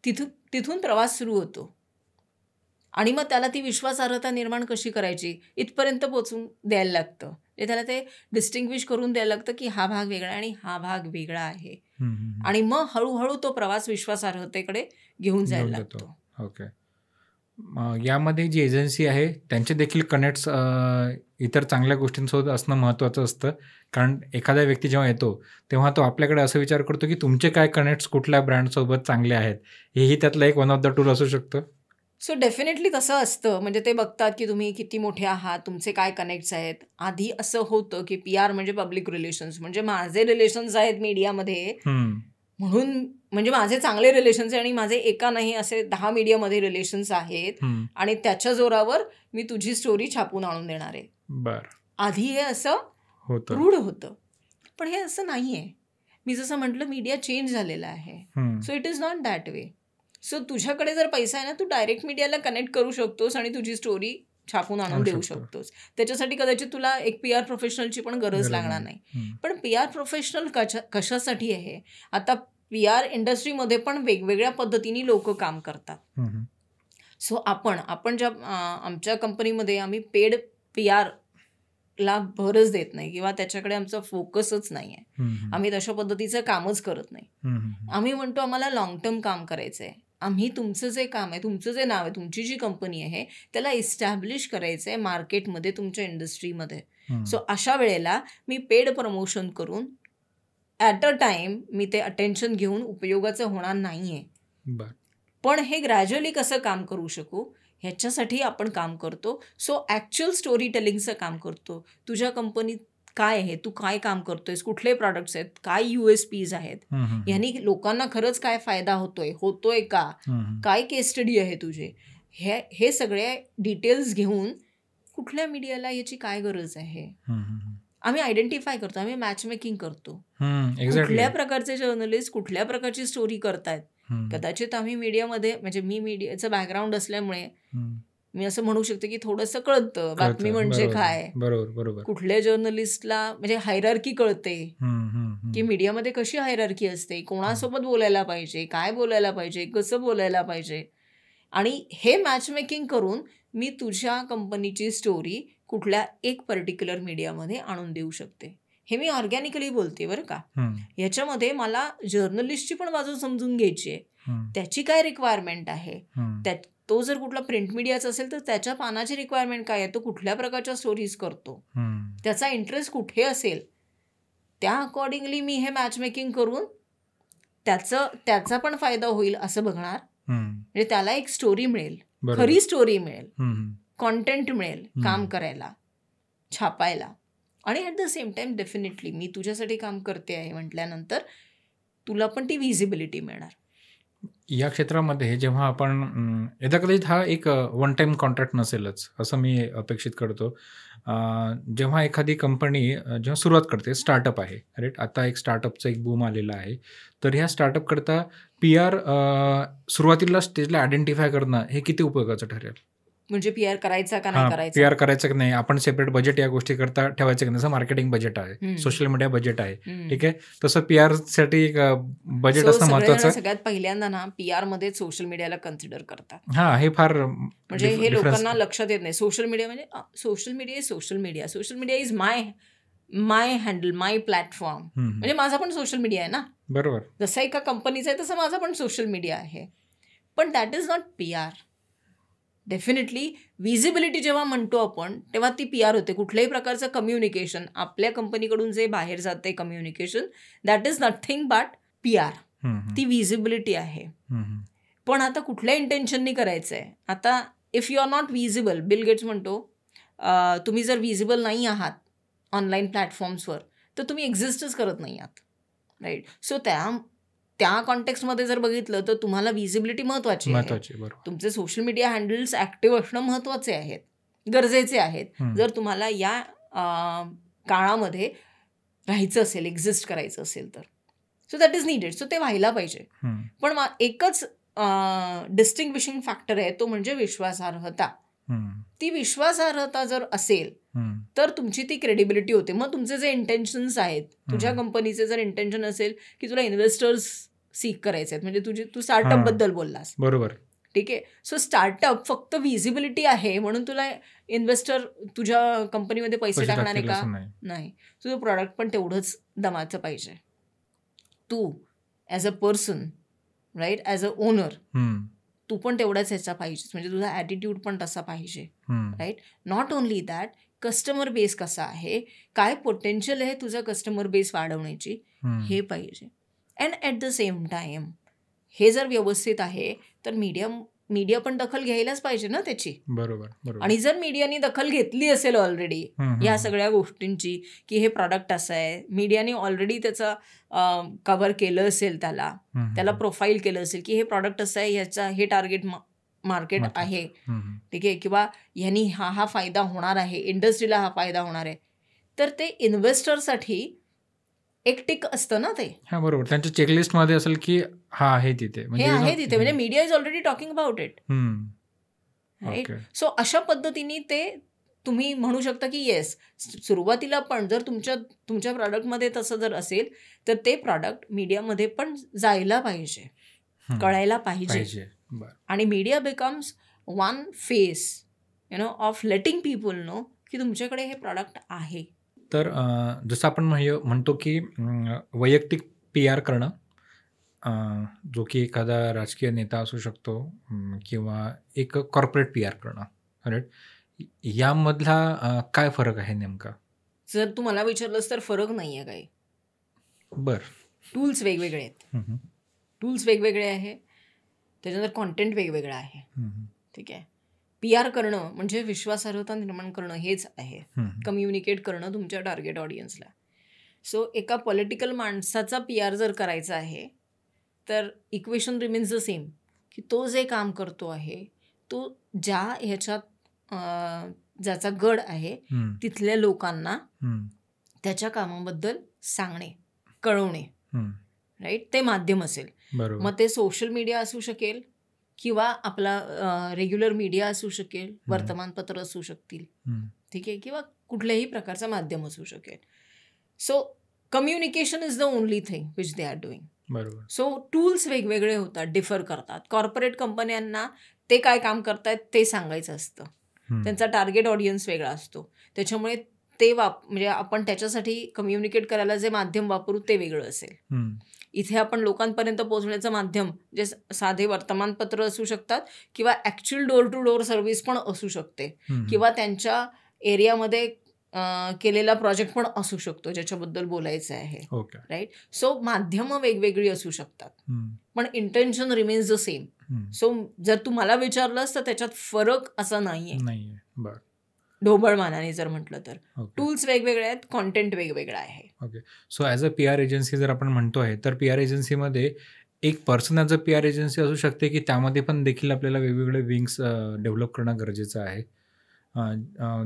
तिथून प्रवास सुरू होतो. आणि मग त्याला ती विश्वासार्हता निर्माण कशी करायची इथपर्यंत पोहोचून द्यायला लागतं. म्हणजे त्याला ते डिस्टिंग्विश करून द्यायला लागतं की हा भाग वेगळा आणि हा भाग वेगळा आहे. आणि मग हळूहळू तो प्रवास विश्वासार्हतेकडे घेऊन जायला लागतो.
ओके. यामध्ये जी एजन्सी आहे त्यांचे देखील कनेक्ट्स इतर चांगल्या गोष्टींसोबत असणं महत्त्वाचं असतं. कारण एखादा व्यक्ती जेव्हा येतो तेव्हा तो आपल्याकडे असा विचार करतो की तुमचे काय कनेक्ट्स कुठल्या ब्रँडसोबत चांगले आहेत, हेही त्यातलं एक वन ऑफ द टूल असू शकतं.
सो डेफिनेटली तसं असतं. म्हणजे ते बघतात की तुम्ही किती मोठे आहात, तुमचे काय कनेक्ट्स आहेत. आधी असं होतं की PR म्हणजे पब्लिक रिलेशन्स, म्हणजे माझे रिलेशन्स आहेत मीडियामध्ये म्हणून, म्हणजे माझे चांगले रिलेशन्स आहे आणि माझे एका नाही असे 10 मीडियामध्ये रिलेशन्स आहेत आणि त्याच्या जोरावर मी तुझी स्टोरी छापून आणून देणार आहे. आधी हे असं रूढ होतं. पण हे असं नाही आहे. मी जसं म्हटलं मीडिया चेंज झालेला आहे. So it is not that way. So तुझ्याकडे जर पैसा आहे ना, तू डायरेक्ट मीडियाला कनेक्ट करू शकतोस आणि तुझी स्टोरी छापून आणून देऊ शकतोस. त्याच्यासाठी कदाचित तुला एक PR प्रोफेशनलची पण गरज लागणार नाही. पण PR प्रोफेशनल कशासाठी आहे? आता PR इंडस्ट्रीमध्ये पण वेगवेगळ्या पद्धतीने लोक काम करतात. सो आपण ज्या आमच्या कंपनीमध्ये आम्ही पेड PR ला भरच देत नाही किंवा त्याच्याकडे आमचा फोकसच नाही आहे. आम्ही तशा पद्धतीचं कामच करत नाही. आम्ही म्हणतो आम्हाला लॉंग टर्म काम करायचं आहे. आम्ही तुमचं जे काम आहे, तुमचं जे नाव आहे, तुमची जी कंपनी आहे त्याला इस्टॅब्लिश करायचं आहे मार्केटमध्ये, तुमच्या इंडस्ट्रीमध्ये. सो अशा वेळेला मी पेड प्रमोशन करून ॲट अ टाइम मी ते अटेन्शन घेऊन उपयोगाचं होणार नाही आहे. पण हे ग्रॅज्युअली कसं काम करू शकू ह्याच्यासाठी आपण काम करतो. सो ॲक्च्युअल स्टोरी टेलिंगचं काम करतो. तुझ्या कंपनीत काय आहे, तू काय काम करतोयस, कुठले प्रॉडक्ट्स आहेत, काय USPs आहेत, ह्यांनी लोकांना खरंच काय फायदा होतोय का, काय केस स्टडी आहे तुझे, हे सगळे डिटेल्स घेऊन कुठल्या मीडियाला याची काय गरज आहे आम्ही आयडेंटिफाय करतो. आम्ही मॅच मेकिंग करतो. कुठल्या प्रकारचे जर्नलिस्ट कुठल्या प्रकारची स्टोरी करतायत. कदाचित आम्ही मीडियामध्ये, म्हणजे मी मीडियाचं बॅकग्राऊंड असल्यामुळे मी असं म्हणू शकते की थोडंसं कळतं बातमी म्हणजे काय, कुठल्या जर्नलिस्टला म्हणजे हायरार्की कळते की मीडियामध्ये कशी हायरार्की असते, कोणासोबत बोलायला पाहिजे, काय बोलायला पाहिजे, कसं बोलायला पाहिजे. आणि हे मॅच मेकिंग करून मी तुझ्या कंपनीची स्टोरी कुठल्या एक पर्टिक्युलर मीडियामध्ये आणून देऊ शकते. हे मी ऑर्गॅनिकली बोलते बरं का. ह्याच्यामध्ये मला जर्नलिस्टची पण बाजू समजून घ्यायची आहे. त्याची काय रिक्वायरमेंट आहे, तो जर कुठला प्रिंट मीडियाचा असेल तर त्याच्या पानाची रिक्वायरमेंट काय आहे, तो कुठल्या प्रकारच्या स्टोरीज करतो, त्याचा इंटरेस्ट कुठे असेल, त्या अकॉर्डिंगली मी हे मॅच मेकिंग करून त्याचा पण फायदा होईल असं बघणार. म्हणजे त्याला एक स्टोरी मिळेल, खरी स्टोरी मिळेल, कॉन्टेंट मिळेल काम करायला, छापायला. आणि at the same time definitely मी तुझ्यासाठी काम करते आहे म्हटल्यानंतर तुला पण ती व्हिजिबिलिटी मिळणार.
या क्षेत्रामध्ये जेव्हा आपण यदा कदाचित हा एक वन टाईम कॉन्ट्रॅक्ट नसेलच असं मी अपेक्षित करतो. जेव्हा एखादी कंपनी जेव्हा सुरुवात करते, स्टार्टअप आहे राईट, आता एक स्टार्टअपचं एक बूम आलेला आहे, तर ह्या स्टार्टअप करता PR सुरुवातीला स्टेजला आयडेंटिफाय करणं हे किती उपयोगाचं ठरेल?
म्हणजे PR करायचा का नाही करायचा,
PR करायचं की नाही, आपण सेपरेट बजेट या गोष्टी करता ठेवायचं की नाही. जसं मार्केटिंग बजेट आहे, सोशल मीडिया बजेट आहे, ठीक आहे, तसं PR साठी एक बजेट असणं महत्वाचं.
सगळ्यात पहिल्यांदा ना PR मध्ये सोशल मीडियाला कन्सिडर करतात.
हे फार
म्हणजे हे लोकांना लक्षात येत नाही. सोशल मीडिया म्हणजे social media is my handle, my platform. म्हणजे माझा पण सोशल मीडिया आहे ना,
बरोबर.
जसं एका कंपनीचा आहे तसं माझा पण सोशल मीडिया आहे. पण that is not PR. Definitely visibility जेव्हा म्हणतो आपण तेव्हा ती PR होते. कुठल्याही प्रकारचं कम्युनिकेशन, आपल्या कंपनीकडून जे बाहेर जाते communication, that is nothing but PR. ती व्हिजिबिलिटी आहे. पण आता कुठल्या इंटेन्शननी करायचं आहे. आता if you are not visible, Bill Gates म्हणतो तुम्ही जर व्हिजिबल नाही आहात ऑनलाईन प्लॅटफॉर्म्सवर तर तुम्ही एक्झिस्टच करत नाही आहात, राईट. सो त्या कॉन्टेक्स्टमध्ये जर बघितलं तर तुम्हाला विजिबिलिटी महत्वाची आहे.
बरोबर.
तुमचे सोशल मीडिया हँडल्स ऍक्टिव्ह असणं महत्वाचे आहेत, गरजेचे आहेत जर तुम्हाला या काळामध्ये राहायचं असेल, एक्झिस्ट करायचं असेल तर. So that is needed. So ते व्हायला पाहिजे. पण एकच डिस्टिंग्विशिंग फॅक्टर आहे, तो म्हणजे विश्वासार्हता. ती विश्वासार्हता जर असेल तर तुमची ती क्रेडिबिलिटी होते. मग तुमचे जे इंटेन्शन्स आहेत, तुझ्या कंपनीचे जर इंटेन्शन असेल की तुला इन्व्हेस्टर्स सीक करायचे आहेत, म्हणजे तू स्टार्टअप बद्दल बोललास,
बरोबर,
ठीक आहे. सो स्टार्टअप फक्त विजिबिलिटी आहे म्हणून तुला इन्व्हेस्टर तुझ्या कंपनीमध्ये पैसे टाकणार आहे का? नाही. तुझं प्रॉडक्ट पण तेवढंच दमाचं पाहिजे. तू as a person, right, as a owner, तू पण तेवढाच ह्याचा पाहिजे, म्हणजे तुझा ॲटिट्यूड पण तसा पाहिजे, right. Not only that, customer base कसा आहे, काय पोटेन्शियल आहे तुझा कस्टमर बेस वाढवण्याची, हे पाहिजे. And at the same time हे जर व्यवस्थित आहे तर मीडिया पण दखल घ्यायलाच पाहिजे ना त्याची.
बरोबर.
आणि जर मीडियाने दखल घेतली असेल ऑलरेडी या सगळ्या गोष्टींची की हे प्रॉडक्ट असं आहे, मीडियाने ऑलरेडी त्याचं कव्हर केलं असेल, त्याला प्रोफाईल केलं असेल की हे प्रॉडक्ट असं आहे, ह्याचा हे टार्गेट मार्केट आहे, ठीक आहे, किंवा ह्यांनी हा फायदा होणार आहे, इंडस्ट्रीला हा फायदा होणार आहे, तर ते इन्व्हेस्टरसाठी एक टिक असतं ना ते.
हा, बरोबर. त्यांच्या चेकलिस्ट मध्ये असेल की हा आहे तिथे,
म्हणजे media is already talking about it, right. So अशा पद्धतीने ते तुम्ही म्हणू शकता की येस, सुरुवातीला पण जर तुमच्या प्रॉडक्टमध्ये तसं जर असेल तर ते प्रॉडक्ट मीडियामध्ये पण जायला पाहिजे, कळायला पाहिजे. आणि media becomes one face of letting people know की तुमच्याकडे हे प्रॉडक्ट आहे.
तर जसं आपण म्हणतो की वैयक्तिक PR करणं, जो की एखादा राजकीय नेता असू शकतो किंवा एक कॉर्पोरेट PR करणं, राईट, यामधला काय फरक आहे नेमका?
जर तू मला विचारलंस तर फरक नाही आहे काही. टूल्स वेगवेगळे आहे, त्याच्यानंतर कॉन्टेंट वेगवेगळं आहे, ठीक आहे. PR करणं म्हणजे विश्वासार्हता निर्माण करणं हेच आहे, कम्युनिकेट करणं तुमच्या टार्गेट ऑडियन्सला. सो एका पॉलिटिकल माणसाचा PR जर करायचा आहे तर इक्वेशन रिमेन्स द सेम, की तो जे काम करतो आहे तो ज्याचा गड आहे तिथल्या लोकांना त्याच्या कामाबद्दल सांगणे, कळवणे, राईट, ते माध्यम असेल. मग ते सोशल मीडिया असू शकेल किंवा आपला रेग्युलर मीडिया असू शकेल, वर्तमानपत्र असू शकतील, ठीक आहे, किंवा कुठल्याही प्रकारचं माध्यम असू शकेल. So communication is the only thing which they are doing.
बरोबर.
सो टूल्स वेगवेगळे होतात, डिफर करतात. कॉर्पोरेट कंपन्यांना ते काय काम करतायत ते सांगायचं असतं, त्यांचा टार्गेट ऑडियन्स वेगळा असतो, त्याच्यामुळे ते म्हणजे आपण त्याच्यासाठी कम्युनिकेट करायला जे माध्यम वापरू ते वेगळं असेल. इथे आपण लोकांपर्यंत पोहोचण्याचं माध्यम जे साधे वर्तमानपत्र असू शकतात किंवा actual door to door service पण असू शकते, किंवा त्यांच्या एरियामध्ये केलेला प्रोजेक्ट पण असू शकतो ज्याच्याबद्दल बोलायचं आहे, राईट. सो माध्यमं वेगवेगळी असू शकतात पण intention remains the same. So जर तू मला विचारलंस तर त्याच्यात फरक असा नाहीये, ढोबळमानाने जर म्हटलं तर. टूल्स वेगवेगळे आहेत, कॉन्टेंट वेगवेगळं आहे.
Okay. So as a PR agency जर आपण म्हणतो आहे तर PR एजन्सीमध्ये एक person as a PR agency असू शकते की त्यामध्ये पण देखील आपल्याला वेगवेगळे विंग्स डेव्हलप करणं गरजेचं आहे,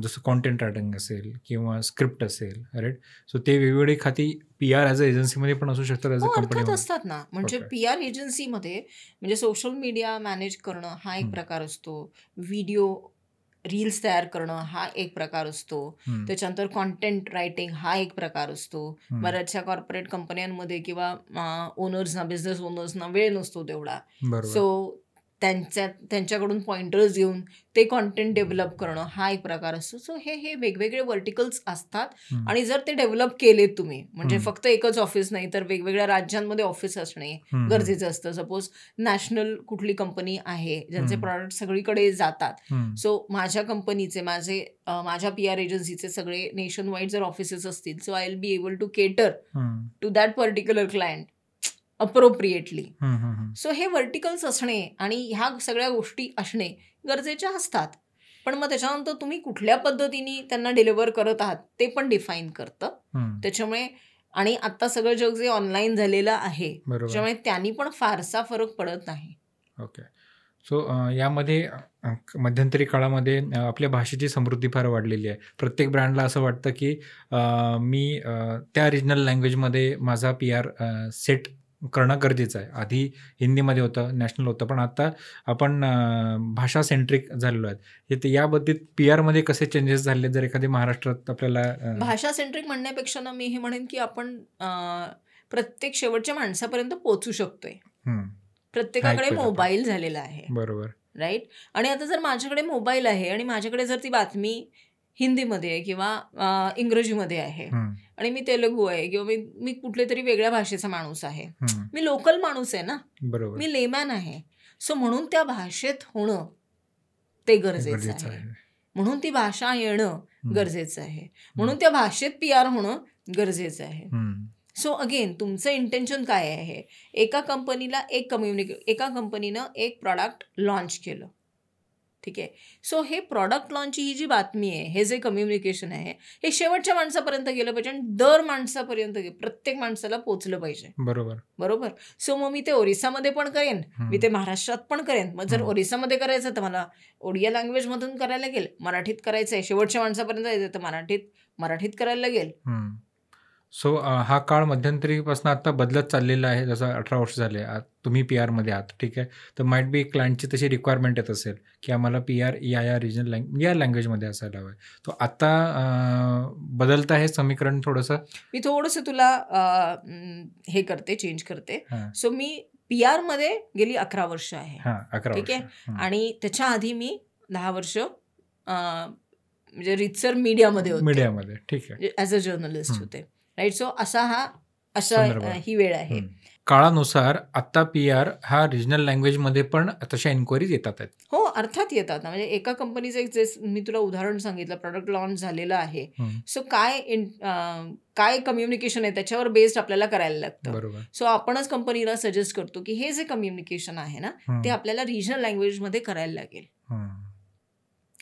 जसं कॉन्टेंट रायटिंग असेल किंवा स्क्रिप्ट असेल, राईट. सो ते वेगवेगळी खाती PR ॲज अ एजन्सीमध्ये पण असू शकतात, ॲज अ कंपनी
असतात ना. म्हणजे PR एजन्सीमध्ये म्हणजे सोशल मीडिया मॅनेज करणं हा एक प्रकार असतो, व्हिडिओ रील्स तयार करणं हा एक प्रकार असतो, त्याच्यानंतर कॉन्टेंट रायटिंग हा एक प्रकार असतो. बऱ्याचशा कॉर्पोरेट कंपन्यांमध्ये किंवा ओनर्सना, बिझनेस ओनर्सना वेळ नसतो तेवढा, सो त्यांच्याकडून पॉइंटर्स घेऊन ते कॉन्टेंट डेव्हलप करणं हा एक प्रकार असतो. सो हे वेगवेगळे व्हर्टिकल्स असतात. आणि जर ते डेव्हलप केले तुम्ही, म्हणजे फक्त एकच ऑफिस नाही तर वेगवेगळ्या राज्यांमध्ये ऑफिस असणे गरजेचं असतं. सपोज नॅशनल कुठली कंपनी आहे ज्यांचे प्रॉडक्ट सगळीकडे जातात, सो माझ्या कंपनीचे माझ्या PR एजन्सीचे सगळे नेशन वाईड जर ऑफिसेस असतील, so I will be able to cater to that particular client appropriately. So हे व्हर्टिकल्स असणे आणि ह्या सगळ्या गोष्टी असणे गरजेच्या असतात. पण मग त्याच्यानंतर तुम्ही कुठल्या पद्धतीने त्यांना डिलिव्हर करत आहात ते पण डिफाईन करतं. त्याच्यामुळे आणि आता सगळं जग जे ऑनलाईन झालेलं आहे
बरोबर.
त्यामुळे त्यांनी पण फारसा फरक पडत नाही.
ओके. सो यामध्ये मध्यंतरी काळामध्ये आपल्या भाषेची समृद्धी फार वाढलेली आहे. प्रत्येक ब्रँडला असं वाटतं की मी त्या रिजनल लँग्वेजमध्ये माझा PR सेट करणं गरजेचं आहे. आधी हिंदीमध्ये होतं, नॅशनल होतं, पण आता आपण भाषा सेंट्रिक झालेलो आहेत. तर याबाबतीत PR मध्ये कसे चेंजेस झाले, जर एखादी महाराष्ट्रात आपल्याला
भाषा सेंट्रिक म्हणण्यापेक्षा ना मी हे म्हणेन की आपण प्रत्येक शेवटच्या माणसापर्यंत पोहोचू शकतोय. प्रत्येकाकडे
पहिला
मोबाईल झालेला आहे,
बरोबर.
राईट. आणि आता जर माझ्याकडे मोबाईल आहे आणि माझ्याकडे जर ती बातमी हिंदीमध्ये आहे किंवा इंग्रजीमध्ये आहे आणि मी तेलुगू आहे किंवा मी कुठल्या तरी वेगळ्या भाषेचा माणूस आहे, मी लोकल माणूस आहे ना,
बरोबर.
मी लेमॅन आहे. सो म्हणून त्या भाषेत होणं ते गरजेचं
गरजेचं
आहे.
आहे.
म्हणून ती भाषा येणं गरजेचं आहे. म्हणून त्या भाषेत PR होणं गरजेचं आहे. सो अगेन तुमचं इंटेन्शन काय आहे? एका कंपनीला एका कंपनीनं एक प्रॉडक्ट लॉन्च केलं, ठीक आहे. सो हे प्रॉडक्ट लॉन्चची ही जी बातमी आहे, हे जे कम्युनिकेशन आहे, हे शेवटच्या माणसापर्यंत गेलं पाहिजे आणि दर माणसापर्यंत प्रत्येक माणसाला पोचलं पाहिजे. बरोबर. सो मग मी ते ओरिसामध्ये पण करेन, मी ते महाराष्ट्रात पण करेन. मग जर ओरिसामध्ये करायचं तर मला ओडिया लँग्वेजमधून करायला लागेल, मराठीत करायचं आहे, शेवटच्या माणसापर्यंत जायचं तर मराठीत करायला लागेल.
सो हा काळ मध्यंतरीपासून आता बदलत चाललेला आहे. जसं 18 वर्ष झाले तुम्ही PR मध्ये आहात, ठीक आहे. तर माईट बी क्लायंटची तशी रिक्वायरमेंट येत असेल की आम्हाला PR या रिजनल या लँग्वेजमध्ये असायला हवं. तो आता बदलतं आहे समीकरण थोडंसं.
मी थोडंसं तुला हे करते, चेंज करते. सो मी PR मध्ये गेली 11 वर्ष आहे,
11
ठीक आहे.
वर्ष.
आणि त्याच्या आधी मी 10 वर्ष म्हणजे रितसर मीडियामध्ये होते,
ठीक आहे,
ॲज अ जर्नलिस्ट होते, राईट. सो असा
संदर्भ.
ही वेळ आहे.
काळानुसार आता PR हा रिजनल लँग्वेजमध्ये पण तशा इन्क्वायरीज येतात आहेत.
हो, अर्थात येतात ना. म्हणजे एका कंपनीचं एक जे मी तुला उदाहरण सांगितलं, प्रॉडक्ट लॉन्च झालेलं आहे. सो काय कम्युनिकेशन आहे त्याच्यावर बेस्ड आपल्याला करायला लागतं.
बरोबर.
सो आपणच कंपनीला सजेस्ट करतो की हे जे कम्युनिकेशन आहे ना, ते आपल्याला रिजनल लँग्वेजमध्ये करायला लागेल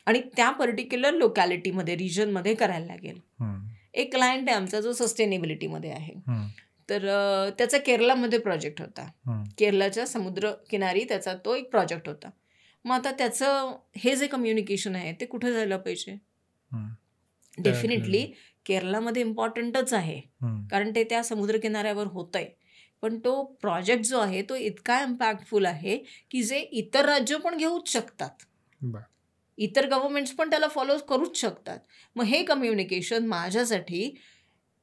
आणि त्या पर्टिक्युलर लोकॅलिटीमध्ये, रिजनमध्ये करायला लागेल. एक क्लायंट आहे आमचा जो सस्टेनेबिलिटीमध्ये आहे, तर त्याचा केरलामध्ये प्रोजेक्ट होता. केरलाच्या समुद्रकिनारी त्याचा तो एक प्रोजेक्ट होता. मग आता त्याचं हे जे कम्युनिकेशन आहे ते कुठे झालं पाहिजे? डेफिनेटली केरलामध्ये इम्पॉर्टंटच आहे, कारण ते त्या समुद्रकिनाऱ्यावर होत आहे. पण तो प्रोजेक्ट जो आहे तो इतका इम्पॅक्टफुल आहे की जे इतर राज्य पण घेऊच शकतात, इतर गव्हर्नमेंट्स पण त्याला फॉलो करूच शकतात. मग हे कम्युनिकेशन माझ्यासाठी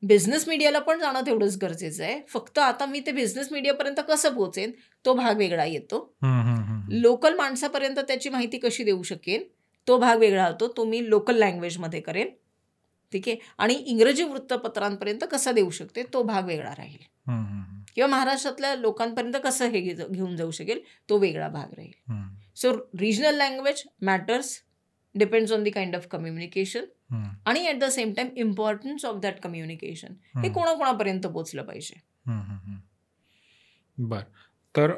बिझनेस मीडियाला पण जाणं तेवढंच गरजेचं आहे. फक्त आता मी ते बिझनेस मीडियापर्यंत कसं पोहोचेन तो भाग वेगळा येतो. लोकल माणसापर्यंत त्याची माहिती कशी देऊ शकेन तो भाग वेगळा होतो. तो मी लोकल लँग्वेजमध्ये करेन, ठीक आहे. आणि इंग्रजी वृत्तपत्रांपर्यंत कसा देऊ शकते तो भाग वेगळा राहील, किंवा महाराष्ट्रातल्या लोकांपर्यंत कसं हे घेऊन जाऊ शकेल तो वेगळा भाग राहील. So regional language matters, depends on the kind of communication आणि at the same time importance of that communication हे कोणाकोणापर्यंत पोचलं पाहिजे.
बर. तर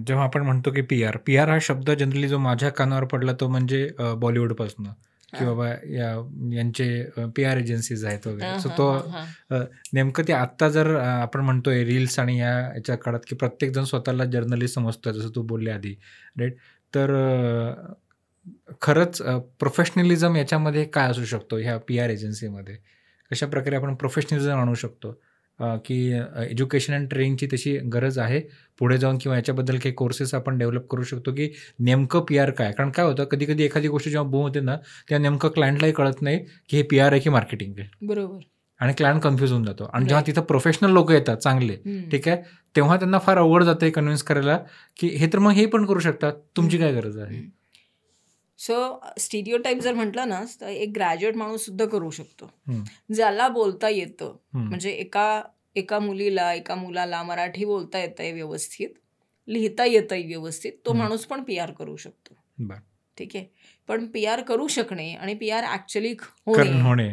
जेव्हा आपण म्हणतो की PR हा शब्द जनरली जो माझ्या कानावर पडला तो म्हणजे बॉलिवूडपासून की बाबा यांचे PR एजन्सीज आहेत वगैरे. सो तो नेमकं ते आत्ता जर आपण म्हणतोय रील्स आणि याच्या काळात की प्रत्येक जण स्वतःला जर्नलिस्ट समजतो, जसं तू बोलले आधी, राईट. तर खरंच प्रोफेशनलिझम याच्यामध्ये काय असू शकतो ह्या PR एजन्सीमध्ये? कशा प्रकारे आपण प्रोफेशनलिझम आणू शकतो की एज्युकेशन अँड ट्रेनिंगची तशी गरज आहे पुढे जाऊन, किंवा याच्याबद्दल काही कोर्सेस आपण डेव्हलप करू शकतो की नेमकं PR काय? कारण काय होतं, कधी कधी एखादी गोष्ट जेव्हा बूम होते ना, तेव्हा नेमकं क्लायंटलाही कळत नाही की हे PR आहे की मार्केटिंग आहे.
बरोबर.
आणि क्लायंट कन्फ्यूज होऊन जातो. आणि जेव्हा तिथं प्रोफेशनल लोक येतात चांगले, ठीक आहे, तेव्हा त्यांना फार अवघड जाते कन्व्हिन्स करायला की हे तर मग हे पण करू शकतात, तुमची काय गरज आहे?
सो स्टिरियोटाईप जर म्हटलं ना, तर एक ग्रॅज्युएट माणूस सुद्धा करू शकतो, ज्याला बोलता येतं. म्हणजे एका मुलाला मराठी बोलता येतंय व्यवस्थित, लिहिता येतंय व्यवस्थित, तो माणूस पण PR करू शकतो, ठीक आहे. पण PR करू शकणे आणि PR ॲक्च्युअली होणे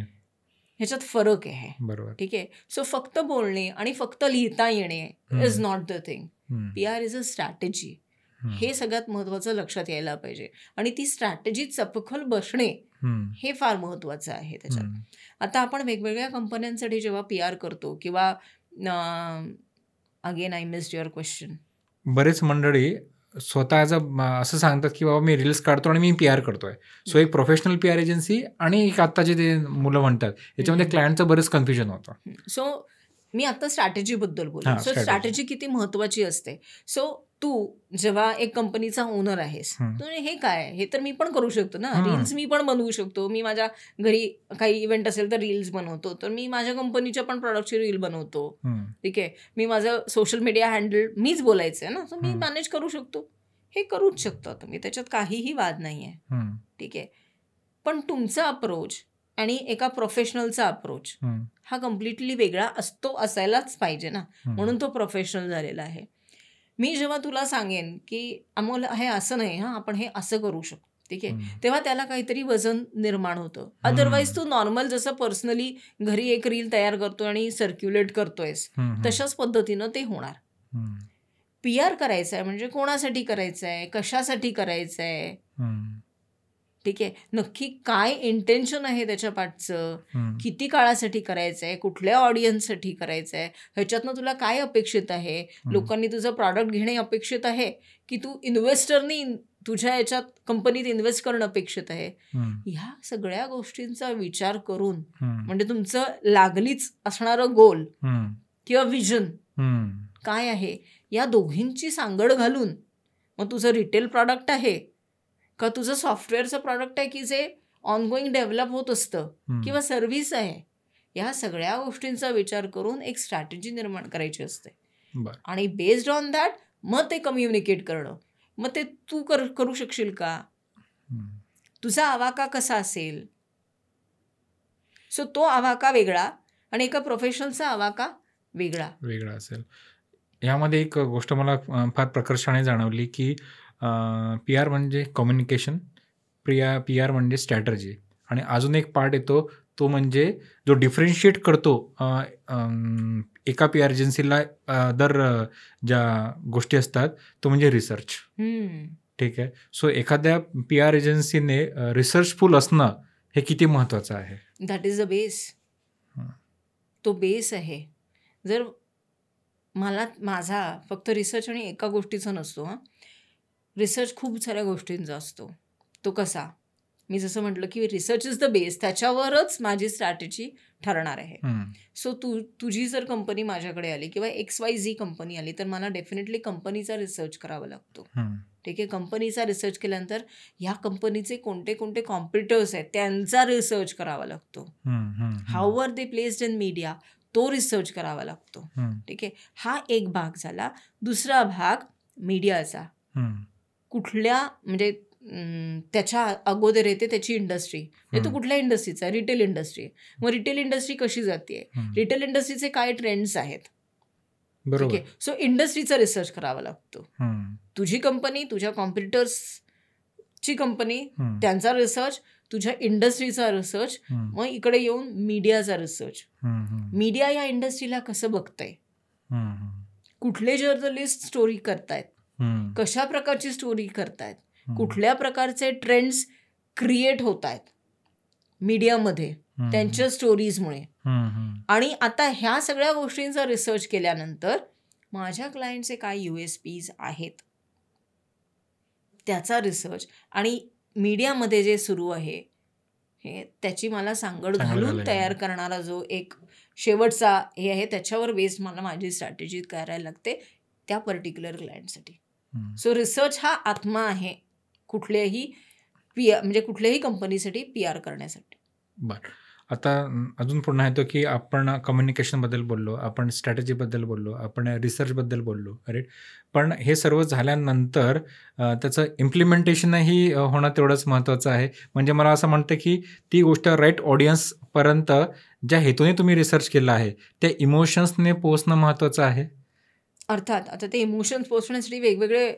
ह्याच्यात फरक आहे,
बरोबर,
ठीक आहे. सो फक्त बोलणे आणि फक्त लिहिता येणे is not the thing. PR is a strategy. हे सगळ्यात महत्त्वाचं लक्षात यायला पाहिजे. आणि ती स्ट्रॅटेजी चपखल बसणे हे फार महत्त्वाचं आहे त्याच्यात. आता आपण वेगवेगळ्या कंपन्यांसाठी जेव्हा PR करतो किंवा again I missed your question.
बरेच मंडळी स्वतःचं असं सांगतात की बाबा मी रील्स काढतो आणि मी PR करतोय. सो एक प्रोफेशनल PR एजन्सी आणि एक आत्ताचे ते मुलं म्हणतात याच्यामध्ये क्लायंटचं बरंच कन्फ्युजन होतं.
सो मी आता स्ट्रॅटेजीबद्दल बोलले. सो स्ट्रॅटेजी किती महत्वाची असते. सो तू जेव्हा एक कंपनीचा ओनर आहेस, तू हे काय, हे तर मी पण करू शकतो ना. रील्स मी पण बनवू शकतो. मी माझ्या घरी काही इव्हेंट असेल तर रील्स बनवतो, तर मी माझ्या कंपनीच्या पण प्रॉडक्टची रील बनवतो. ठीक आहे, मी माझं सोशल मीडिया हँडल मीच बोलायचं आहे ना, सो मी मॅनेज करू शकतो. हे करूच शकतो तुम्ही, त्याच्यात काहीही वाद नाही आहे. ठीक आहे, पण तुमचा अप्रोच आणि एका प्रोफेशनलचा अप्रोच हा कम्प्लिटली वेगळा असायलाच पाहिजे ना, म्हणून तो प्रोफेशनल झालेला आहे. मी जेव्हा तुला सांगेन की अमोल हे असं नाही, आपण हे असं करू शकतो, ठीक आहे, तेव्हा त्याला काहीतरी वजन निर्माण होतं. अदरवाईज तू नॉर्मल जसं पर्सनली घरी एक रील तयार करतो आणि सर्क्युलेट करतोयस, तशाच पद्धतीनं ते होणार. PR करायचं आहे म्हणजे कोणासाठी करायचं आहे, कशासाठी करायचं आहे, ठीक आहे, नक्की काय इंटेन्शन आहे त्याच्या पाठचं, किती काळासाठी करायचं आहे, कुठल्या ऑडियन्ससाठी करायचं आहे, ह्याच्यातनं तुला काय अपेक्षित आहे, लोकांनी तुझं प्रॉडक्ट घेणे अपेक्षित आहे की तू इन्व्हेस्टरनी तुझ्या याच्यात कंपनीत इन्व्हेस्ट करणं अपेक्षित आहे. ह्या सगळ्या गोष्टींचा विचार करून म्हणजे तुमचं लागलीच असणारं गोल किंवा विजन काय आहे या दोघींची सांगड घालून मग तुझं रिटेल प्रॉडक्ट आहे का तुझं सॉफ्टवेअरचं प्रॉडक्ट आहे की जे ऑनगोईंग डेव्हलप होत असतं किंवा सर्व्हिस आहे, या सगळ्या गोष्टींचा विचार करून एक स्ट्रॅटेजी निर्माण करायची असते. आणि बेस्ड ऑन दॅट मग ते कम्युनिकेट करणं. मग ते तू करू शकशील का, तुझा आवाका कसा असेल. सो तो आवाका वेगळा आणि एका प्रोफेशनलचा आवाका वेगळा
असेल. यामध्ये एक गोष्ट मला फार प्रकर्षाने जाणवली की PR म्हणजे कम्युनिकेशन, PR म्हणजे स्ट्रॅटर्जी, आणि अजून एक पार्ट येतो तो म्हणजे जो डिफरन्शिएट करतो एका PR एजन्सीला ज्या गोष्टी असतात तो म्हणजे रिसर्च. ठीक आहे, सो एखाद्या PR एजन्सीने रिसर्चफुल असणं हे किती महत्त्वाचं आहे.
That is the base. तो बेस आहे. जर माझा फक्त रिसर्च आणि एका गोष्टीचा नसतो. रिसर्च खूप साऱ्या गोष्टींचा असतो. तो कसा, मी जसं म्हटलं की रिसर्च इज द बेस, त्याच्यावरच माझी स्ट्रॅटेजी ठरणार आहे. सो तुझी जर कंपनी माझ्याकडे आली किंवा XYZ कंपनी आली तर मला डेफिनेटली कंपनीचा रिसर्च करावा लागतो. ठीक आहे, कंपनीचा रिसर्च केल्यानंतर ह्या कंपनीचे कोणते कोणते कॉम्पिटिटर्स आहेत त्यांचा रिसर्च करावा लागतो. How are they placed in media, तो रिसर्च करावा लागतो. ठीक आहे, हा एक भाग झाला. दुसरा भाग मीडियाचा. कुठल्या म्हणजे त्याच्या अगोदर येते त्याची इंडस्ट्री, म्हणजे तो कुठल्या इंडस्ट्रीचा, रिटेल इंडस्ट्री. मग रिटेल इंडस्ट्री कशी जाते, रिटेल इंडस्ट्रीचे काय ट्रेंड्स आहेत. ठीक आहे, सो इंडस्ट्रीचा रिसर्च करावा लागतो. तुझी कंपनी, तुझ्या कॉम्पिटिटर्सची कंपनी, त्यांचा रिसर्च, तुझ्या इंडस्ट्रीचा रिसर्च, मग इकडे येऊन मीडियाचा रिसर्च. मीडिया या इंडस्ट्रीला कसं बघतंय, कुठले जर्नलिस्ट स्टोरी करतायत, कशा प्रकारची स्टोरी करतायत, कुठल्या प्रकारचे ट्रेंड्स क्रिएट होत आहेत मीडियामध्ये त्यांच्या स्टोरीजमुळे. आणि आता ह्या सगळ्या गोष्टींचा रिसर्च केल्यानंतर माझ्या क्लायंटचे काय USPs आहेत त्याचा रिसर्च, आणि मीडियामध्ये जे सुरू आहे हे त्याची मला सांगड घालून तयार करणारा जो एक शेवटचा हे आहे, त्याच्यावर बेस्ड मला माझी स्ट्रॅटेजी करायला लागते त्या पर्टिक्युलर क्लायंटसाठी. सो रिसर्च हा आत्मा आहे कुठल्याही म्हणजे कुठल्याही कंपनीसाठी PR करण्यासाठी.
बरं, आता अजून पुन्हा येतो की आपण कम्युनिकेशनबद्दल बोललो, आपण स्ट्रॅटेजीबद्दल बोललो, आपण रिसर्चबद्दल बोललो, राईट. पण हे सर्व झाल्यानंतर त्याचं इम्प्लिमेंटेशनही होणं तेवढंच महत्त्वाचं आहे. म्हणजे मला असं म्हणतं की ती गोष्ट राईट ऑडियन्सपर्यंत ज्या हेतूने तुम्ही रिसर्च केला आहे त्या इमोशन्सने पोहोचणं महत्त्वाचं आहे.
अर्थात आता ते इमोशन्स पोहोचण्यासाठी वेगवेगळे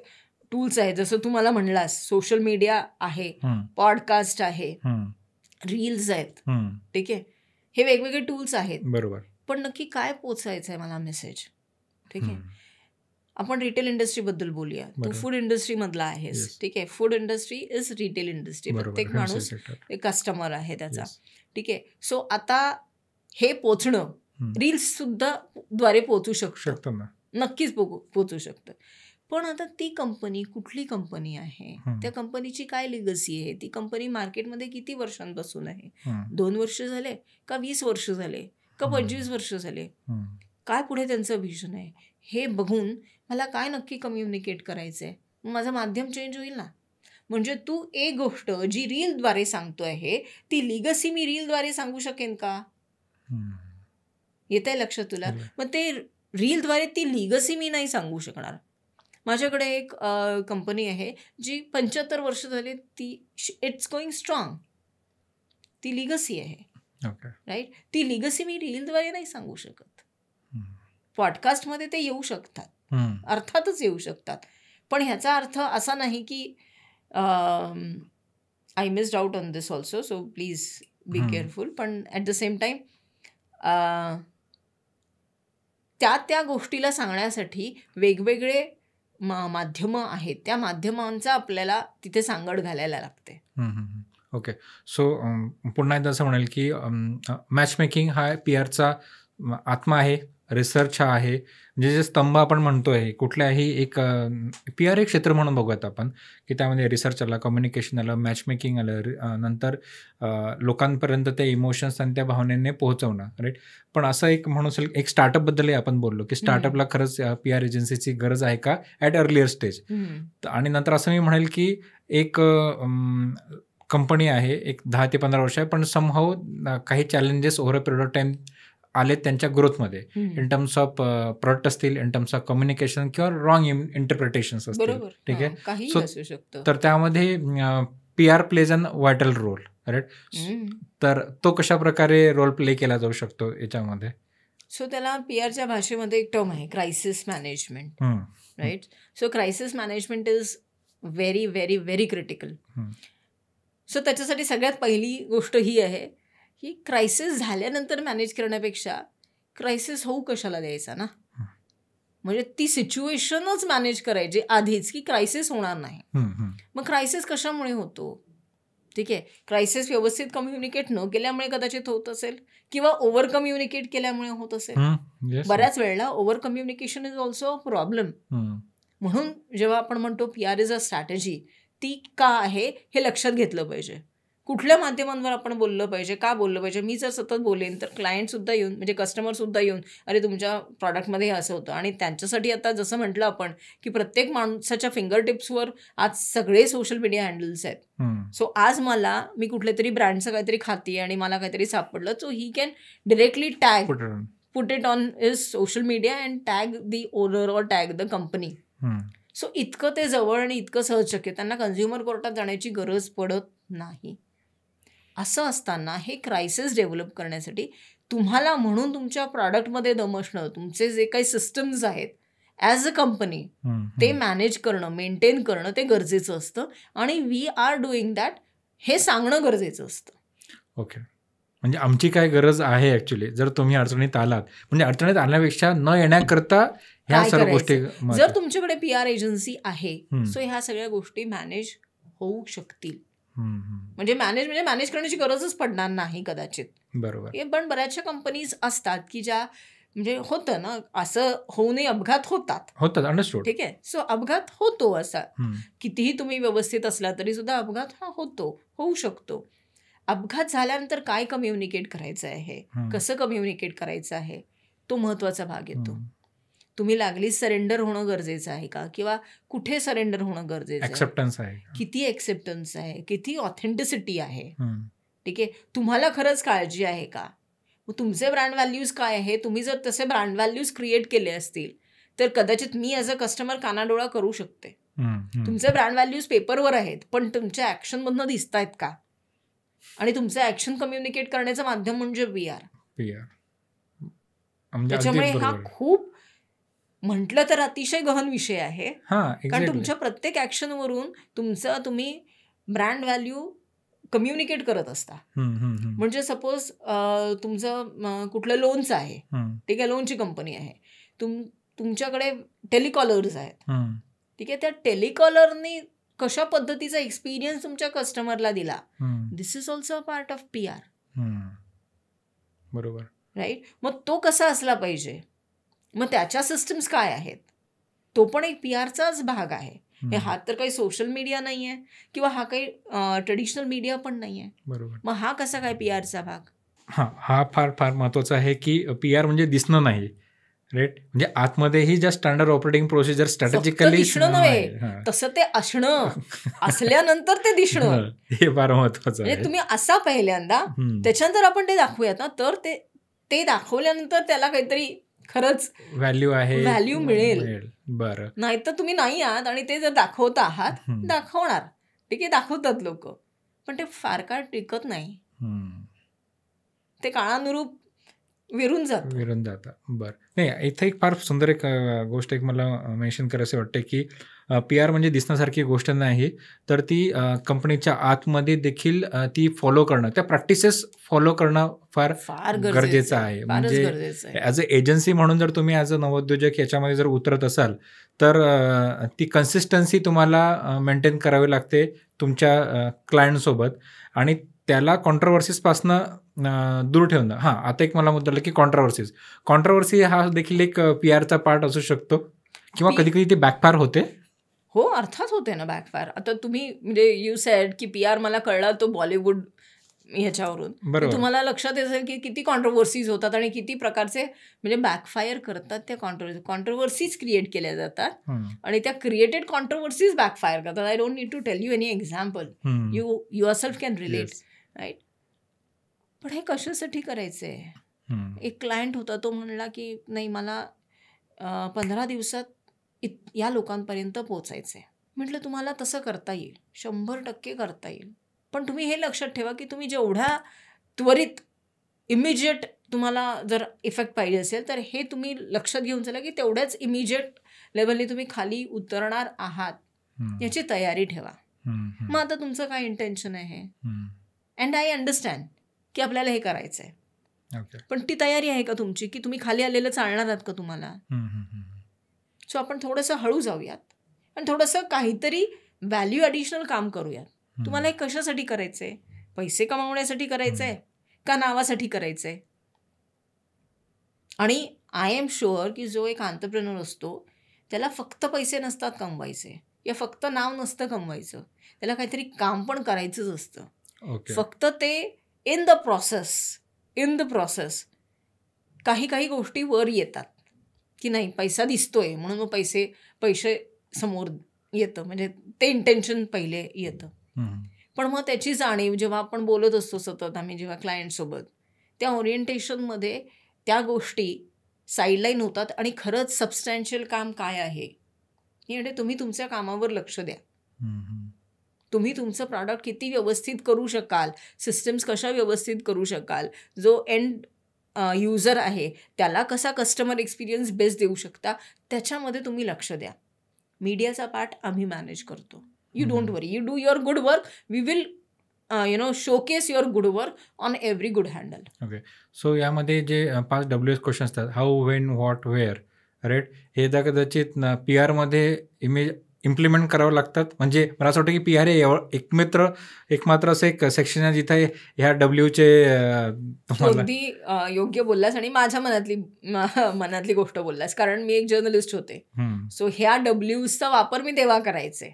टूल्स आहेत. जसं तू मला म्हणलास सोशल मीडिया आहे, पॉडकास्ट आहे, रील्स आहेत. ठीक आहे, हे वेगवेगळे टूल्स आहेत.
बरोबर,
पण नक्की काय पोचायचं आहे मला मेसेज. ठीक आहे, आपण रिटेल इंडस्ट्रीबद्दल बोलूया. तू फूड इंडस्ट्री मधला आहेस. ठीक आहे, food industry is retail industry. प्रत्येक माणूस एक कस्टमर आहे त्याचा. ठीक आहे, सो आता हे पोचणं रील्स सुद्धा द्वारे पोहोचू
शकतो ना.
नक्कीच पोहोचू शकतं. पण आता ती कंपनी कुठली कंपनी आहे, त्या कंपनीची काय लिगसी आहे, ती कंपनी मार्केटमध्ये किती वर्षांपासून आहे, 2 वर्ष झाले का 20 वर्ष झाले का 25 वर्ष झाले, काय पुढे त्यांचं व्हिजन आहे, हे बघून मला काय नक्की कम्युनिकेट करायचं आहे, माझं माध्यम चेंज होईल ना. म्हणजे तू एक गोष्ट जी रीलद्वारे सांगतो आहे ती लिगसी मी रीलद्वारे सांगू शकेन का? येत आहे लक्षात तुला? मग ते रीलद्वारे ती लिगसी मी नाही सांगू शकणार. माझ्याकडे एक कंपनी आहे जी 75 वर्ष झाली, ती इट्स गोईंग स्ट्रॉंग, ती लिगसी आहे, राईट. ती लिगसी मी रीलद्वारे नाही सांगू शकत. पॉडकास्टमध्ये ते येऊ शकतात, अर्थातच येऊ शकतात, पण ह्याचा अर्थ असा नाही की I missed out on this also, so please be careful. पण ॲट द सेम टाईम त्या गोष्टीला सांगण्यासाठी वेगवेगळे माध्यमं आहेत, त्या माध्यमांचा आपल्याला तिथे सांगड घालायला लागते.
ओके. सो पुन्हा एकदा असं म्हणेल की मॅच मेकिंग हा PR चा आत्मा आहे, रिसर्च हा आहे, म्हणजे जे स्तंभ आपण म्हणतोय कुठल्याही एक PR एक क्षेत्र म्हणून बघूयात आपण, की त्यामध्ये रिसर्च आलं, कम्युनिकेशन आलं, मॅच मेकिंग आलं, नंतर लोकांपर्यंत त्या इमोशन्स आणि त्या भावनेने पोहोचवणं, राईट. पण असं एक म्हणून एक स्टार्टअपबद्दलही आपण बोललो की स्टार्टअपला खरंच PR एजन्सीची गरज आहे का ॲट अर्लियर स्टेज. आणि नंतर असं मी म्हणेल की एक कंपनी आहे, एक 10 ते 15 वर्ष आहे, पण समहाऊ काही challenges over a period of time आले त्यांच्या ग्रोथमध्ये, इन टर्म्स ऑफ प्रोडक्ट असतील, इन टर्म्स ऑफ कम्युनिकेशन किंवा रॉंग इंटरप्रिटेशन्स असतील, ठीक आहे. सो तर त्यामध्ये PR प्लेज अन व्हायटल रोल, राईट. तर तो कशा प्रकारे रोल प्ले केला जाऊ शकतो याच्यामध्ये?
सो त्याला PRच्या भाषेमध्ये एक टर्म आहे, crisis management, right. So crisis management is very very very critical. So त्याच्यासाठी सगळ्यात पहिली गोष्ट ही आहे की क्रायसिस झाल्यानंतर मॅनेज करण्यापेक्षा क्रायसिस होऊ कशाला द्यायचा ना. म्हणजे ती सिच्युएशनच मॅनेज करायची आधीच की क्रायसिस होणार नाही. मग क्रायसिस कशामुळे होतो? ठीक आहे, क्रायसिस व्यवस्थित कम्युनिकेट न केल्यामुळे कदाचित होत असेल, किंवा ओव्हर कम्युनिकेट केल्यामुळे होत असेल. बऱ्याच वेळेला over communication is also a problem. म्हणून जेव्हा आपण म्हणतो PR इज अ स्ट्रॅटेजी, ती का आहे हे लक्षात घेतलं पाहिजे. कुठल्या माध्यमांवर आपण बोललं पाहिजे, का बोललं पाहिजे. मी जर सतत बोलेन तर क्लायंटसुद्धा येऊन, म्हणजे कस्टमरसुद्धा येऊन, अरे तुमच्या प्रॉडक्टमध्ये हे असं होतं. आणि त्यांच्यासाठी आता जसं म्हटलं आपण की प्रत्येक माणसाच्या फिंगर टिप्सवर आज सगळे सोशल मीडिया हँडल्स आहेत. सो आज मी कुठल्या तरी ब्रँडचं काहीतरी खाते आणि मला काहीतरी सापडलं, so he can directly tag put it on his social media and tag the owner और टॅग द कंपनी. सो इतकं ते जवळ आणि इतकं सहज शक्य, त्यांना कन्झ्युमर कोर्टात जाण्याची गरज पडत नाही. असं असताना हे क्रायसिस डेव्हलप करण्यासाठी तुम्हाला म्हणून तुमच्या प्रॉडक्टमध्ये दम असणं, तुमचे जे काही सिस्टम्स आहेत ॲज अ कंपनी ते मॅनेज करणं, मेंटेन करणं ते गरजेचं असतं. आणि वी आर डुईंग दॅट हे सांगणं गरजेचं असतं.
ओके. म्हणजे आमची काय गरज आहे ॲक्च्युली, जर तुम्ही अडचणीत आलात, म्हणजे अडचणीत आल्यापेक्षा न येण्याकरता ह्या सर्व गोष्टी.
जर तुमच्याकडे PR एजन्सी आहे, सो ह्या सगळ्या गोष्टी मॅनेज होऊ शकतील. म्हणजे मॅनेज करण्याची गरजच पडणार नाही कदाचित.
बरोबर.
पण बऱ्याचशा कंपनीज असतात की ज्या, म्हणजे होतं ना, असं होऊ नये, अपघात होतात.
अंडरस्टूड.
ठीक आहे. सो अपघात होतो, असा कितीही तुम्ही व्यवस्थित असला तरी सुद्धा अपघात हा होऊ शकतो. अपघात झाल्यानंतर काय कम्युनिकेट करायचं आहे, कसं कम्युनिकेट करायचं आहे, तो महत्त्वाचा भाग येतो. तुम्ही लागलीच सरेंडर होणं गरजेचं आहे का, किंवा कुठे सरेंडर होणं गरजेचं आहे, किती ॲक्सेप्टन्स आहे, किती ऑथेंटिसिटी आहे. ठीक आहे, तुम्हाला खरंच काळजी आहे का, मग तुमचे ब्रँड व्हॅल्यूज काय आहे. तुम्ही जर तसे ब्रँड व्हॅल्यूज क्रिएट केले असतील तर कदाचित मी ॲज अ कस्टमर कानाडोळा करू शकते. तुमचे ब्रँड व्हॅल्यूज पेपरवर आहेत, पण तुमच्या ॲक्शनमधनं दिसत आहेत का. आणि तुमचं ॲक्शन कम्युनिकेट करण्याचं माध्यम म्हणजे PR. त्याच्यामुळे हा खूप म्हटलं तर अतिशय गहन विषय आहे. कारण तुमच्या प्रत्येक ॲक्शनवरून तुम्ही ब्रँड व्हॅल्यू कम्युनिकेट करत असता. म्हणजे सपोज तुमचं कुठलं लोनचं आहे, ठीक आहे, लोनची कंपनी आहे, तुमच्याकडे टेलिकॉलर्स आहेत. ठीक आहे, त्या टेलिकॉलरनी कशा पद्धतीचा एक्सपिरियन्स तुमच्या कस्टमरला दिला, this is also a part of PR.
बरोबर.
राईट. मग तो कसा असला पाहिजे, मग त्याच्या सिस्टम्स काय आहेत, तो पण एक PR चाच भाग आहे. हा तर काही सोशल मीडिया नाही आहे किंवा हा काही ट्रेडिशनल मीडिया पण नाही आहे.
बरोबर.
मग हा कसा काय PR चा भाग?
हा फार फार महत्वाचा आहे की PR म्हणजे दिसणं नाही, राईट. म्हणजे आतमध्येही ज्या स्टँडर्ड ऑपरेटिंग प्रोसिजर
फक्त
स्ट्रॅटेजिकली
दिसणं नव्हे, तसं ते असणं, असल्यानंतर ते दिसणं.
हे फार महत्वाचं
म्हणजे
आहे.
तुम्ही असा पहिल्यांदा, त्याच्यानंतर आपण ते दाखवूयात ना, तर ते दाखवल्यानंतर त्याला काहीतरी खरंच
व्हॅल्यू आहे,
व्हॅल्यू मिळेल.
बरं.
नाहीतर तुम्ही नाही आहात आणि ते जर दाखवत आहात, दाखवणार, ठीक आहे, दाखवतात लोक, पण ते फार काळ टिकत नाही. ते काळानुरूप विरून जातं.
बरं. नाही, इथे एक फार सुंदर एक गोष्ट एक मला मेन्शन करायचं वाटते की PR म्हणजे दिसण्यासारखी गोष्ट नाही, तर ती कंपनीच्या आतमध्ये देखील ती फॉलो करणं, त्या प्रॅक्टिसेस फॉलो करणं फार गरजेचं आहे. म्हणजे ॲज अ एजन्सी म्हणून जर तुम्ही ॲज अ नवोद्योजक याच्यामध्ये जर उतरत असाल, तर ती कन्सिस्टन्सी तुम्हाला मेंटेन करावी लागते तुमच्या क्लायंटसोबत, आणि त्याला कॉन्ट्रोवर्सीजपासनं दूर ठेवणं. आता एक मला मुद्दा आला की कॉन्ट्रोवर्सी हा देखील एक PR चा पार्ट असू शकतो किंवा कधी कधी ते बॅकफायर होते.
हो, अर्थात होते ना बॅकफायर. आता तुम्ही म्हणजे यू सेड की PR मला कळला तो बॉलिवूड ह्याच्यावरून, तुम्हाला लक्षात येईल की किती कॉन्ट्रोवर्सीज होतात आणि किती प्रकारचे म्हणजे बॅकफायर करतात. त्या कॉन्ट्रोवर्सीज क्रिएट केल्या जातात आणि त्या क्रिएटेड कॉन्ट्रोवर्सीज बॅकफायर करतात. I don't need to tell you any example, you yourself can relate, right. पण हे कशासाठी करायचंय? एक क्लायंट होता, तो म्हणला की नाही, मला 15 दिवसात या लोकांपर्यंत पोचायचंय. म्हटलं तुम्हाला तसं करता येईल, 100% करता येईल, पण तुम्ही हे लक्षात ठेवा की तुम्ही जेवढ्या त्वरित इमिजिएट तुम्हाला जर इफेक्ट पाहिजे असेल, तर हे तुम्ही लक्षात घेऊन चला की तेवढ्याच इमिजिएट लेवलने तुम्ही खाली उतरणार आहात, याची तयारी ठेवा. मग आता तुमचं काय इंटेन्शन आहे, अँड आय अंडरस्टँड की आपल्याला हे करायचं आहे, पण ती तयारी आहे का तुमची की तुम्ही खाली आलेलं चालणार आहात का तुम्हाला? सो आपण थोडंसं हळू जाऊयात आणि थोडंसं काहीतरी व्हॅल्यू ॲडिशनल काम करूयात. तुम्हाला हे कशासाठी करायचं आहे? पैसे कमावण्यासाठी करायचं आहे का नावासाठी करायचं आहे? आणि आय एम शुअर की जो एक एंटरप्रेन्योर असतो, त्याला फक्त पैसे नसतात कमवायचे या फक्त नाव नसतं कमवायचं, त्याला काहीतरी काम पण करायचंच असतं. फक्त ते इन द प्रोसेस काही गोष्टी वर येतात की नाही, पैसा दिसतोय म्हणून मग पैसे समोर येतं, म्हणजे ते इंटेन्शन पहिले येतं. पण मग त्याची जाणीव जेव्हा आपण बोलत असतो सतत, आम्ही जेव्हा क्लायंटसोबत, त्या ओरिएंटेशनमध्ये त्या गोष्टी साईडलाईन होतात आणि खरंच सबस्टॅन्शियल काम काय आहे हे तुम्ही तुमच्या कामावर लक्ष द्या. तुम्ही तुमचं प्रॉडक्ट किती व्यवस्थित करू शकाल, सिस्टम्स कशा व्यवस्थित करू शकाल, जो एंड युजर आहे त्याला कसा कस्टमर एक्सपिरियन्स बेस्ट देऊ शकता, त्याच्यामध्ये तुम्ही लक्ष द्या. मीडियाचा पार्ट आम्ही मॅनेज करतो. You don't worry, you do your good work, we will showcase your good work on every good handle.
Okay. So यामध्ये जे 5 WH क्वेश्चन असतात, how, when, what, where, right, हे कदाचित PR मध्ये इम्प्लिमेंट करावं लागतात. म्हणजे मला असं वाटतं की PR हे एकमात्र असं एक सेक्शन आहे जिथे ह्या WHचे
अगदी योग्य बोललास आणि माझ्या मनातली गोष्ट बोललास, कारण मी एक जर्नलिस्ट होते. सो ह्या WHचा वापर मी तेव्हा करायचे.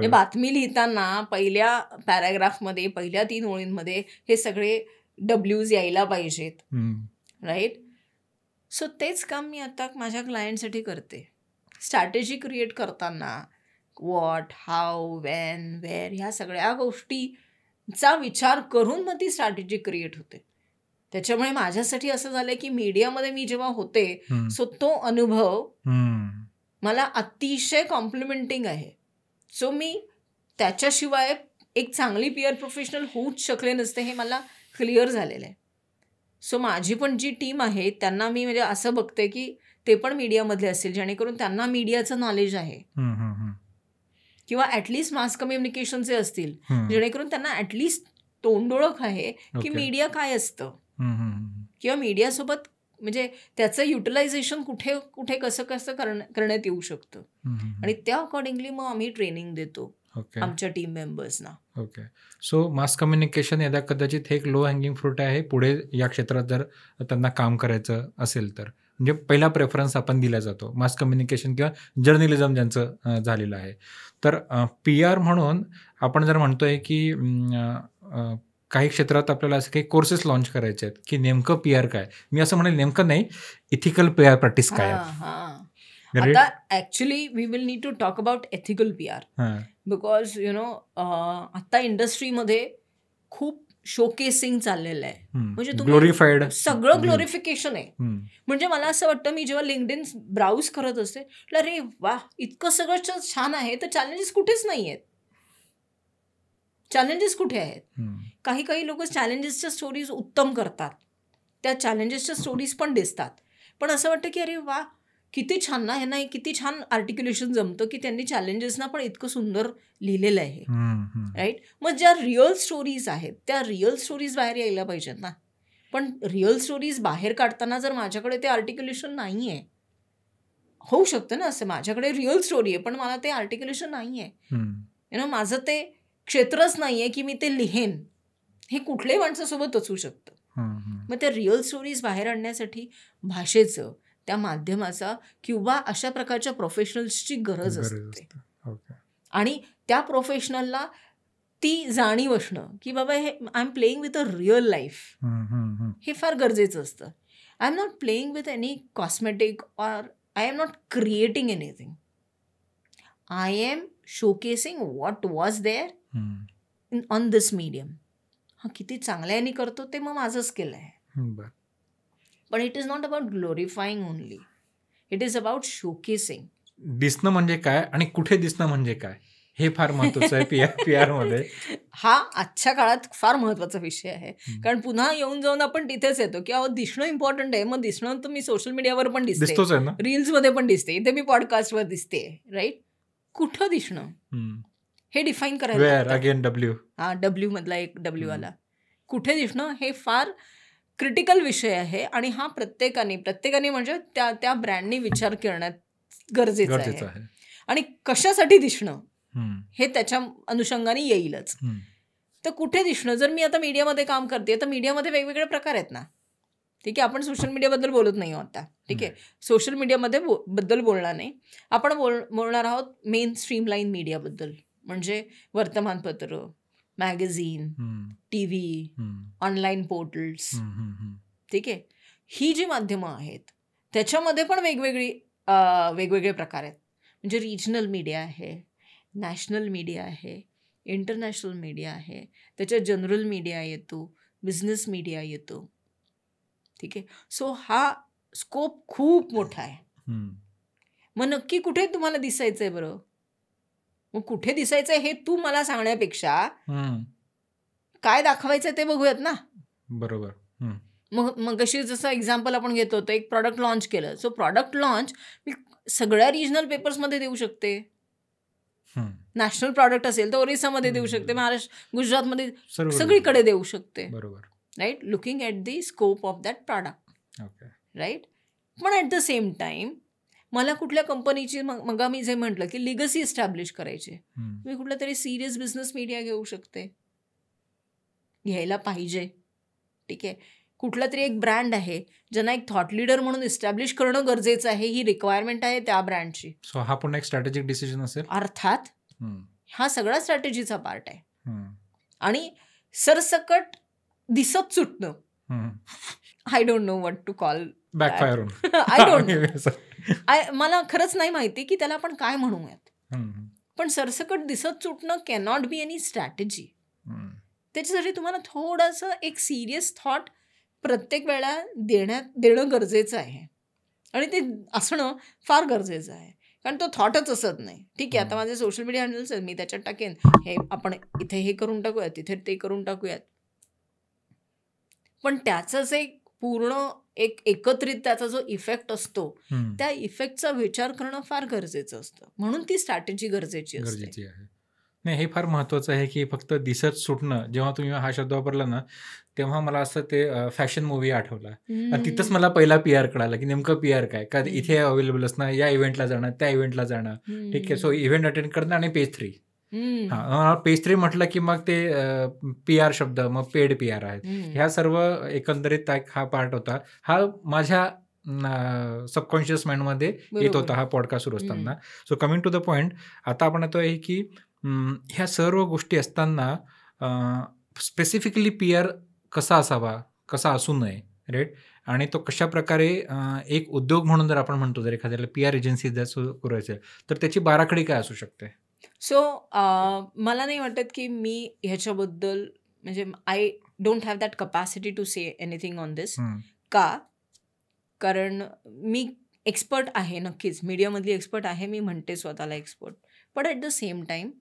बातमी लिहिताना पहिल्या पॅराग्राफमध्ये, पहिल्या 3 ओळींमध्ये हे सगळे WH यायला पाहिजेत, राईट. सो तेच काम मी आता माझ्या क्लायंटसाठी करते. स्ट्रॅटेजी क्रिएट करताना व्हॉट, हाऊ, व्हेन, वेअर ह्या सगळ्या गोष्टीचा विचार करून मग ती स्ट्रॅटेजी क्रिएट होते. त्याच्यामुळे माझ्यासाठी असं झालं की मीडियामध्ये मी जेव्हा होते, सो तो अनुभव मला अतिशय कॉम्प्लिमेंटिंग आहे. सो मी त्याच्याशिवाय एक चांगली PR प्रोफेशनल होऊच शकले नसते, हे मला क्लिअर झालेलं आहे. सो माझी पण जी टीम आहे त्यांना मी म्हणजे असं बघते की ते पण मीडियामधले असतील, जेणेकरून त्यांना मीडियाचं नॉलेज आहे, किंवा ॲटलिस्ट मास कम्युनिकेशनचे असतील, जेणेकरून त्यांना ॲटलिस्ट तोंडओळख आहे की मीडिया काय असतं, किंवा मीडियासोबत म्हणजे त्याचं युटिलायझेशन कुठे कसं करण्यात येऊ शकतं. आणि त्या अकॉर्डिंगली मग आम्ही ट्रेनिंग देतो.
ओके.
आमच्या टीम मेंबर्सना.
ओके. सो मास कम्युनिकेशन यदा कदाचित हे एक लो हँगिंग फ्रूट आहे पुढे या क्षेत्रात जर त्यांना काम करायचं असेल तर. म्हणजे पहिला प्रेफरन्स आपण दिला जातो मास कम्युनिकेशन किंवा जर्नलिझम ज्यांचं झालेलं आहे. तर PR म्हणून आपण जर म्हणतोय की काही क्षेत्रात आपल्याला असे काही कोर्सेस लॉन्च करायचे आहेत की नेमकं PR काय, मी असं म्हणेल नेमकं नाही, इथिकल PR प्रॅक्टिस काय आहे.
आता actually we will need to talk about ethical PR because आता इंडस्ट्रीमध्ये खूप शोकेसिंग चाललेलं आहे. म्हणजे
ग्लोरिफाईड
सगळं ग्लोरिफिकेशन आहे. म्हणजे मला असं वाटतं, मी जेव्हा लिंक्डइन ब्राउज करत असते, अरे वा इतकं सगळं छान आहे, तर चॅलेंजेस कुठेच नाही आहेत. चॅलेंजेस कुठे आहेत? काही लोक चॅलेंजेसच्या स्टोरीज उत्तम करतात, त्या चॅलेंजेसच्या स्टोरीज पण दिसतात, पण असं वाटतं की अरे वा किती छान ना, ह्यांना किती छान आर्टिक्युलेशन जमतं की त्यांनी चॅलेंजेसना पण इतकं सुंदर लिहिलेलं आहे. राईट. मग ज्या रिअल स्टोरीज आहेत त्या रिअल स्टोरीज बाहेर यायला पाहिजेत ना. पण रिअल स्टोरीज बाहेर काढताना जर माझ्याकडे ते आर्टिक्युलेशन नाही आहे, होऊ शकतं ना असं, माझ्याकडे रिअल स्टोरी आहे पण मला ते आर्टिक्युलेशन नाही आहे, माझं ते क्षेत्रच नाही आहे की मी ते लिहेन, हे कुठल्याही माणसासोबत असू शकतं. मग त्या रिअल स्टोरीज बाहेर आणण्यासाठी भाषेचं, त्या माध्यमाचा किंवा अशा प्रकारच्या प्रोफेशनल्सची गरज असते. आणि त्या प्रोफेशनलला ती जाणीव असणं की बाबा हे I am playing with a real life, हे फार गरजेचं असतं. I am not playing with any cosmetic or I am not creating anything. I am showcasing what was there on this medium. हा किती चांगल्याने करतो ते मग माझं स्किल आहे. पण it is not about glorifying only, it is about showcasing.
दिसणं म्हणजे काय आणि कुठे दिसणं म्हणजे काय, हे फार महत्वाचं आहे PR मध्ये.
हा आजच्या काळात फार महत्वाचा विषय आहे. कारण पुन्हा येऊन जाऊन आपण तिथेच येतो की अहो दिसणं इम्पॉर्टंट आहे. मग दिसणं तर मी सोशल मीडियावर पण दिसते, रील्समध्ये पण दिसते, इथे मी पॉडकास्टवर दिसते. राईट. कुठं दिसणं हे डिफाईन करायला, W मधला एक W आला, कुठे दिसणं हे फार क्रिटिकल विषय आहे. आणि हा प्रत्येकाने म्हणजे त्या ब्रँडनी विचार करण्यात गरजेचं आहे. आणि कशासाठी दिसणं हे त्याच्या अनुषंगाने येईलच. तर कुठे दिसणं, जर मी आता मीडियामध्ये काम करते तर मीडियामध्ये वेगवेगळे प्रकार आहेत ना. ठीक आहे, आपण सोशल मीडियाबद्दल बोलत नाही आहोत आता. ठीक आहे, सोशल मीडियामध्ये बद्दल बोलणार नाही आपण, बोलणार आहोत मेन स्ट्रीमलाईन मीडियाबद्दल. म्हणजे वर्तमानपत्र, मॅगझिन, TV, ऑनलाईन पोर्टल्स. ठीक आहे, ही जी माध्यमं आहेत त्याच्यामध्ये पण वेगवेगळे प्रकार आहेत. म्हणजे रिजनल मीडिया आहे, नॅशनल मीडिया आहे, इंटरनॅशनल मीडिया आहे, त्याच्यात जनरल मीडिया येतो, बिझनेस मीडिया येतो. ठीक आहे. सो हा स्कोप खूप मोठा आहे. मग नक्की कुठे तुम्हाला दिसायचं आहे बरं? मग कुठे दिसायचं आहे हे तू मला सांगण्यापेक्षा काय दाखवायचं ते बघूयात ना.
बरोबर.
मग अशी जसं एक्झाम्पल आपण घेतो होतो, एक प्रॉडक्ट लॉन्च केलं. सो प्रॉडक्ट लॉन्च मी सगळ्या रिजनल पेपर्समध्ये देऊ शकते. नॅशनल प्रॉडक्ट असेल तर ओरिसामध्ये देऊ शकते, महाराष्ट्र, गुजरातमध्ये, सगळीकडे देऊ शकते.
बरोबर.
Right. Looking at the scope of that product. Right. पण ॲट द सेम टाइम मला कुठल्या कंपनीची, मग मी जे म्हटलं की लिगसी इस्टॅब्लिश करायची, मी कुठला तरी सिरियस बिझनेस मीडिया घेऊ शकते, घ्यायला पाहिजे. ठीक आहे. कुठला तरी एक ब्रँड आहे ज्यांना एक थॉट लीडर म्हणून इस्टॅब्लिश करणं गरजेचं आहे, ही रिक्वायरमेंट आहे त्या ब्रँडची.
सो हा पुन्हा एक स्ट्रॅटेजिक डिसिजन असेल.
अर्थात हा सगळा स्ट्रॅटेजीचा पार्ट आहे. आणि सरसकट दिसत सुटणं, I don't know what to call,
backfire.
I don't know, मला खरंच नाही माहिती की त्याला आपण काय म्हणूयात. पण सरसकट दिसत सुटणं कॅनॉट बी एनी स्ट्रॅटेजी. त्याच्यासाठी तुम्हाला थोडंसं एक सिरियस थॉट प्रत्येक वेळा देणं गरजेचं आहे. आणि ते असणं फार गरजेचं आहे, कारण तो थॉटच असत नाही. ठीक आहे, आता माझे सोशल मीडिया हँडल्स आहेत, मी त्याच्यात टाकेन हे आपण इथे हे करून टाकूयात, तिथे ते करून टाकूयात. पण त्याचंच एक पूर्ण एकत्रित त्याचा जो इफेक्ट असतो, त्या इफेक्टचा विचार करणं फार गरजेचं असतं. म्हणून ती स्ट्रॅटेजी गरजेची आहे.
नाही, हे फार महत्वाचं आहे की फक्त दिसत सुटणं. जेव्हा तुम्ही हा शब्द वापरला ना, तेव्हा मला असं ते फॅशन मूवी आठवला. तिथंच मला पहिला PR कळाला की नेमकं PR काय, का इथे अवेलेबल असणं, या इव्हेंटला जाणं, त्या इव्हेंटला जाणं. ठीक आहे. सो इव्हेंट अटेंड करणं आणि पेज 3. हां, पेज 3 म्हटलं की मग ते PR शब्द, मग पेड PR आहेत. ह्या सर्व एकंदरीत हा पार्ट होता. हा माझ्या सबकॉन्शियस माइंडमध्ये येत होता हा पॉडकास्ट सुरू असताना. So coming to the point, आता आपण येतोय की ह्या सर्व गोष्टी असताना स्पेसिफिकली PR कसा असावा, कसा असू नये, राईट? आणि तो कशा प्रकारे एक उद्योग म्हणून जर आपण म्हणतो, जर एखाद्याला PR एजन्सी जर सुरू करायची आहे, तर त्याची बाराखडी काय असू शकते?
सो मला नाही वाटत की मी ह्याच्याबद्दल म्हणजे I don't have that capacity to say anything on this. का? कारण मी एक्सपर्ट आहे, नक्कीच मीडियामधली एक्सपर्ट आहे, मी म्हणते स्वतःला expert. But at the same time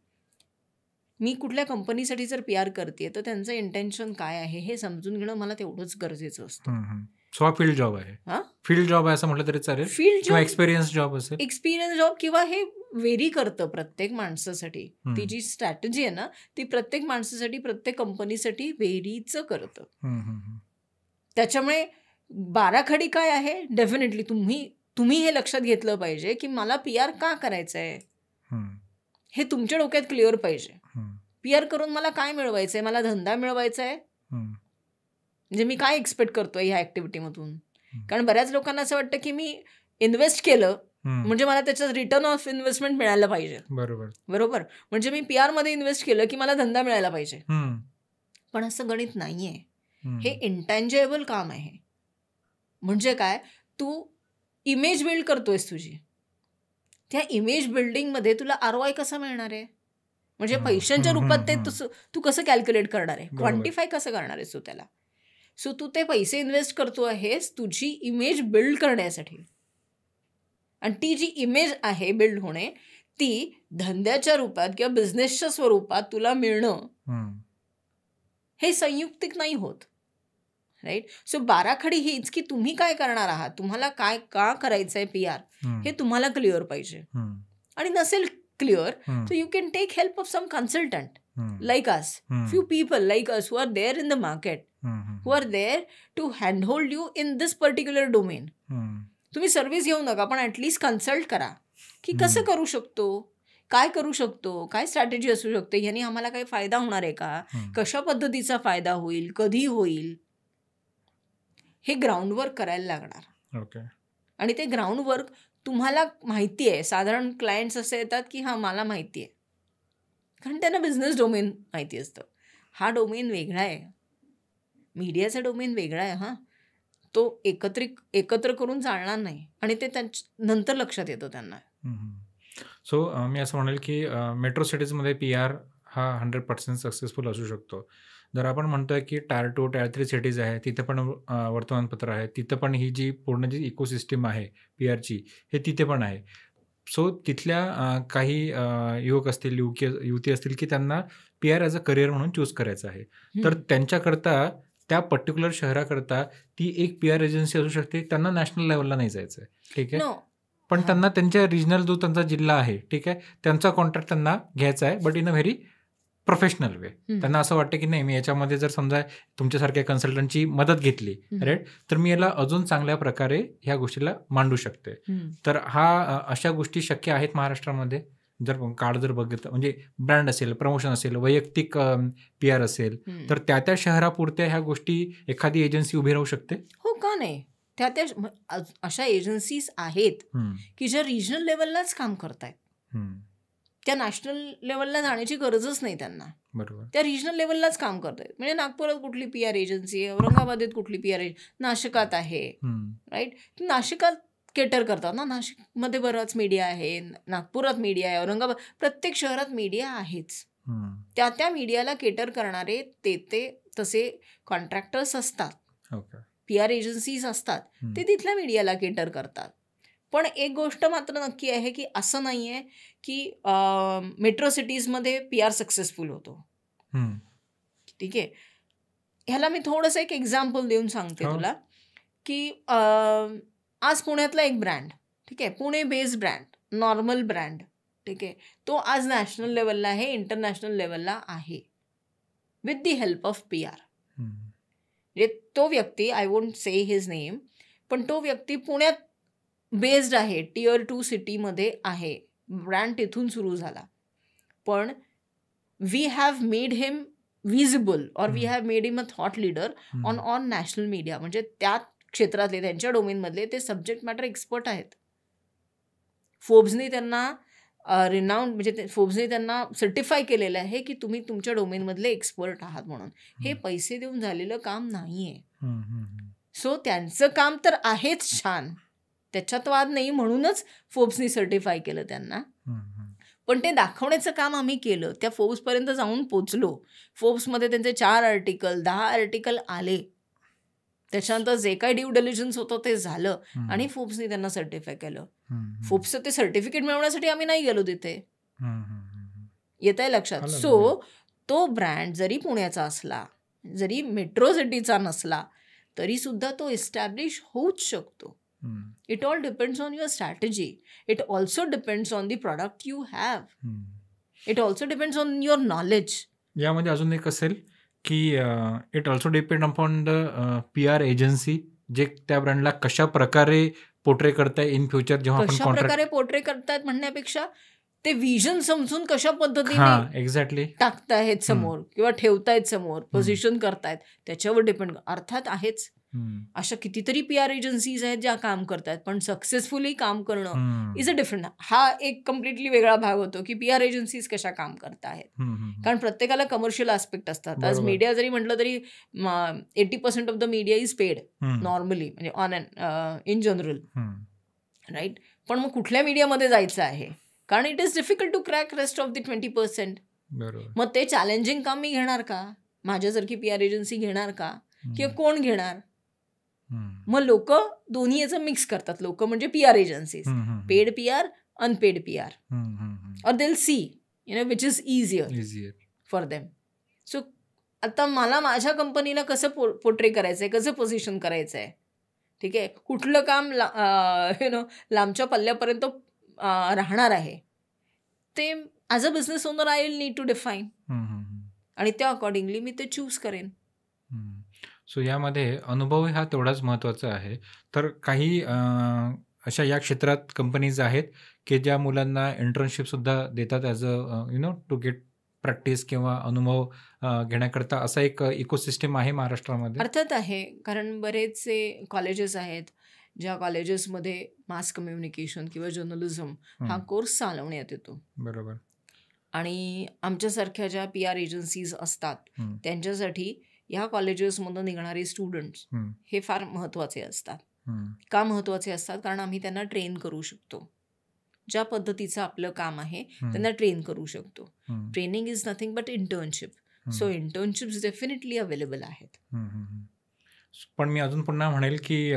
मी कुठल्या कंपनीसाठी जर PR करते तर त्यांचं इंटेन्शन काय आहे हे समजून घेणं मला तेवढंच गरजेचं असतं.
सो हा फील्ड जॉब आहे. फील्ड जॉब आहे असं म्हटलं तरी चालेल,
फील्ड
किंवा
जॉब,
एक्सपिरियन्स जॉब असेल.
एक्सपिरियन्स जॉब, किंवा हे व्हेरी करतं प्रत्येक माणसासाठी. ती जी स्ट्रॅटेजी आहे ना ती प्रत्येक माणसासाठी, प्रत्येक कंपनीसाठी व्हेरीच करतं. त्याच्यामुळे बाराखडी काय आहे, डेफिनेटली तुम्ही हे लक्षात घेतलं पाहिजे की मला PR का करायचं आहे हे तुमच्या डोक्यात क्लिअर पाहिजे. PR करून मला काय मिळवायचंय, मला धंदा मिळवायचा आहे, म्हणजे मी काय एक्सपेक्ट करतोय ह्या ऍक्टिव्हिटीमधून. कारण बऱ्याच लोकांना असं वाटतं की मी इन्व्हेस्ट केलं म्हणजे मला त्याचं रिटर्न ऑफ इन्व्हेस्टमेंट मिळायला पाहिजे. बरोबर, म्हणजे मी PR मध्ये इन्व्हेस्ट केलं की मला धंदा मिळायला पाहिजे. पण असं गणित नाहीये. हे इंटँजेबल काम आहे. म्हणजे काय, तू इमेज बिल्ड करतोयस तुझी, त्या इमेज बिल्डिंगमध्ये तुला ROI कसा मिळणार आहे, म्हणजे पैशांच्या रूपात ते तू कसं कॅल्क्युलेट करणार आहे, क्वांटिफाय कसं करणार आहेस तू त्याला. सो तू ते पैसे इन्व्हेस्ट करतो आहेस तुझी इमेज बिल्ड करण्यासाठी, आणि ती जी इमेज आहे बिल्ड होणे ती धंद्याच्या रूपात किंवा बिझनेसच्या स्वरूपात तुला मिळणं हे संयुक्तिक नाही होत, राईट. सो बाराखडी हीच की तुम्ही काय करणार आहात, तुम्हाला काय का करायचंय PR हे तुम्हाला क्लिअर पाहिजे. आणि नसेल क्लिअर तर you can take help of some consultant like us, few people like us who are there in the market, who are there to handhold you in this particular domain. तुम्ही service घेऊ नका, पण at least consult करा की कसं करू शकतो, काय करू शकतो, काय स्ट्रॅटेजी असू शकते, ह्यानी आम्हाला काही फायदा होणार आहे का, कशा पद्धतीचा फायदा होईल, कधी होईल, हे ग्राउंडवर्क करायला लागणार. आणि ते ग्राउंडवर्क तुम्हाला माहिती आहे. साधारण क्लायंट्स असे येतात की हां मला माहिती आहे, कारण त्यांना बिझनेस डोमेन माहिती असतं. हा डोमेन वेगळा आहे, मीडियाचा डोमेन वेगळा आहे. हां, तो एकत्र करून चालणार नाही, आणि ते नंतर लक्षात येतं त्यांना.
सो मी असं म्हणेल की मेट्रो सिटीजमध्ये PR हा 100% सक्सेसफुल असू शकतो. जर आपण म्हणतोय की Tier 2, Tier 3 सिटीज आहे, तिथं पण वर्तमानपत्र आहे, तिथं पण ही जी पूर्ण जी इकोसिस्टीम आहे PRची हे तिथे पण आहे. सो तिथल्या काही युवक असतील, युवती असतील की त्यांना PR ॲज अ करिअर म्हणून चूज करायचं आहे, तर त्यांच्याकरता त्या पर्टिक्युलर शहराकरता ती एक PR एजन्सी असू शकते. त्यांना नॅशनल लेवलला नाही जायचं आहे, ठीक आहे, पण त्यांना त्यांच्या रिजनल जो त्यांचा जिल्हा आहे, ठीक आहे, त्यांचा कॉन्ट्रॅक्ट त्यांना घ्यायचा आहे, but in a very professional way. त्यांना असं वाटतं की नाही, मी याच्यामध्ये जर समजा तुमच्यासारख्या कन्सल्टंटची मदत घेतली, राईट, तर मी याला अजून चांगल्या प्रकारे ह्या गोष्टीला मांडू शकते. तर अशा गोष्टी शक्य आहेत महाराष्ट्रामध्ये. जर कार्ड जर बघितलं, म्हणजे ब्रँड असेल, प्रमोशन असेल, वैयक्तिक PR असेल, तर त्या शहरापुरत्या ह्या गोष्टी एखादी एजन्सी उभी राहू शकते.
हो, का नाही. त्या अशा एजन्सीज आहेत की ज्या रिजनल लेवललाच काम करतायत. त्या नॅशनल लेवलला जाण्याची गरजच नाही त्यांना. बरोबर, त्या रिजनल लेवललाच काम करतायत. म्हणजे नागपुरात कुठली PR एजन्सी आहे, औरंगाबादेत कुठली PR एजन्सी, नाशिकात आहे, राईट. नाशिकात केटर करतात ना, नाशिकमध्ये बराच मीडिया आहे, नागपुरात मीडिया आहे, औरंगाबाद, प्रत्येक शहरात मीडिया आहेच. त्या मीडियाला केटर करणारे ते तसे कॉन्ट्रॅक्टर्स असतात, PR एजन्सीज असतात, ते तिथल्या मीडियाला केटर करतात. पण एक गोष्ट मात्र नक्की आहे की असं नाही आहे की मेट्रो सिटीजमध्ये PR सक्सेसफुल होतो, ठीक आहे. ह्याला मी थोडंसं एक एक्झाम्पल देऊन सांगते तुला की आज पुण्यातला एक ब्रँड, ठीक आहे, Pune based brand, normal brand, ठीक आहे, तो आज नॅशनल लेवलला आहे, इंटरनॅशनल लेवलला आहे, with the help of PR. म्हणजे तो व्यक्ती, I won't say his name, पण तो व्यक्ती पुण्यात बेस्ड आहे, Tier 2 सिटीमध्ये आहे, ब्रँड तिथून सुरू झाला, पण we have made him visible और we have made him a thought leader on national media. म्हणजे त्या क्षेत्रातले, त्यांच्या डोमेनमधले ते सब्जेक्ट मॅटर एक्सपर्ट आहेत. फोर्ब्सने त्यांना रिनाऊंड, म्हणजे फोर्ब्सने त्यांना सर्टिफाय केलेलं आहे की तुम्ही तुमच्या डोमेनमधले एक्सपर्ट आहात म्हणून. हे पैसे देऊन झालेलं काम नाही आहे. सो त्यांचं काम तर आहेच छान, त्याच्यात वाद नाही, म्हणूनच फोर्ब्सनी सर्टिफाय केलं त्यांना. पण ते दाखवण्याचं काम आम्ही केलं, त्या फोर्ब्सपर्यंत जाऊन पोचलो. फोर्ब्समध्ये त्यांचे 4 आर्टिकल 10 आर्टिकल आले, त्याच्यानंतर जे काही ड्यू डिलिजन्स होतं ते झालं आणि फोर्ब्सनी त्यांना सर्टिफाय केलं. फोर्ब्सचं ते सर्टिफिकेट मिळवण्यासाठी आम्ही नाही गेलो तिथे. येत आहे लक्षात? सो तो ब्रँड जरी पुण्याचा असला, जरी मेट्रो सिटीचा नसला, तरी सुद्धा तो एस्टॅब्लिश होऊच शकतो. It all depends on your strategy. It also depends on the product you have. It also depends on your knowledge.
यामध्ये अजून एक असेल की it also depend upon the PR agency, जे त्या ब्रँडला कशा प्रकारे पोर्ट्रे करताय इन फ्युचर, जेव्हा आपण
कशा प्रकारे पोर्ट्रे करतायत म्हणण्यापेक्षा ते विजन समजून कशा पद्धतीने
एक्झॅक्टली
टाकतायत समोर किंवा ठेवतायत समोर, पोझिशन करतायत, त्याच्यावर डिपेंड. अर्थात आहेच अशा कितीतरी PR एजन्सीज आहेत ज्या काम करतात, पण सक्सेसफुली काम करणं इज अ डिफरंट. हा एक कम्प्लिटली वेगळा भाग होतो की PR एजन्सीज कशा काम करतायत. कारण प्रत्येकाला कमर्शियल आस्पेक्ट असतात. आज मीडिया जरी म्हटलं तरी 80% of the media is paid normally, म्हणजे ऑन इन जनरल, राईट. पण मग कुठल्या मीडियामध्ये जायचं आहे, कारण it is difficult to crack rest of the 20%. मग ते चॅलेंजिंग काम मी घेणार का? माझ्यासारखी PR एजन्सी घेणार का? किंवा कोण घेणार? मग लोक दोन्ही याचं मिक्स करतात. लोक म्हणजे PR agencies, paid PR, unpaid PR, और they will see which is easier for them. So आता मला माझ्या कंपनीला कसं पोर्ट्रे करायचंय, कसं पोझिशन करायचंय, ठीक आहे, कुठलं काम लांबच्या पल्ल्यापर्यंत राहणार आहे, ते as a business owner I will need to define, आणि त्या अकॉर्डिंगली मी ते चूज करेन.
सो यामध्ये अनुभव हा तेवढाच महत्त्वाचा आहे. तर काही अशा या क्षेत्रात कंपनीज आहेत की ज्या मुलांना इंटर्नशिपसुद्धा देतात as a to get practice किंवा अनुभव घेण्याकरता, असा एक इकोसिस्टम आहे महाराष्ट्रामध्ये?
अर्थात आहे, कारण बरेचसे कॉलेजेस आहेत ज्या कॉलेजेसमध्ये मास कम्युनिकेशन किंवा जर्नलिझम हा कोर्स चालवण्यात येतो.
बरोबर.
आणि आमच्यासारख्या ज्या PR एजन्सीज असतात त्यांच्यासाठी ह्या कॉलेजेसमधून निघणारे स्टुडंट्स हे फार महत्त्वाचे असतात. का महत्त्वाचे असतात? कारण आम्ही त्यांना ट्रेन करू शकतो. ज्या पद्धतीचं आपलं काम आहे त्यांना ट्रेन करू शकतो. Training is nothing but internship. So internships definitely available आहेत.
पण मी अजून पुन्हा म्हणेल की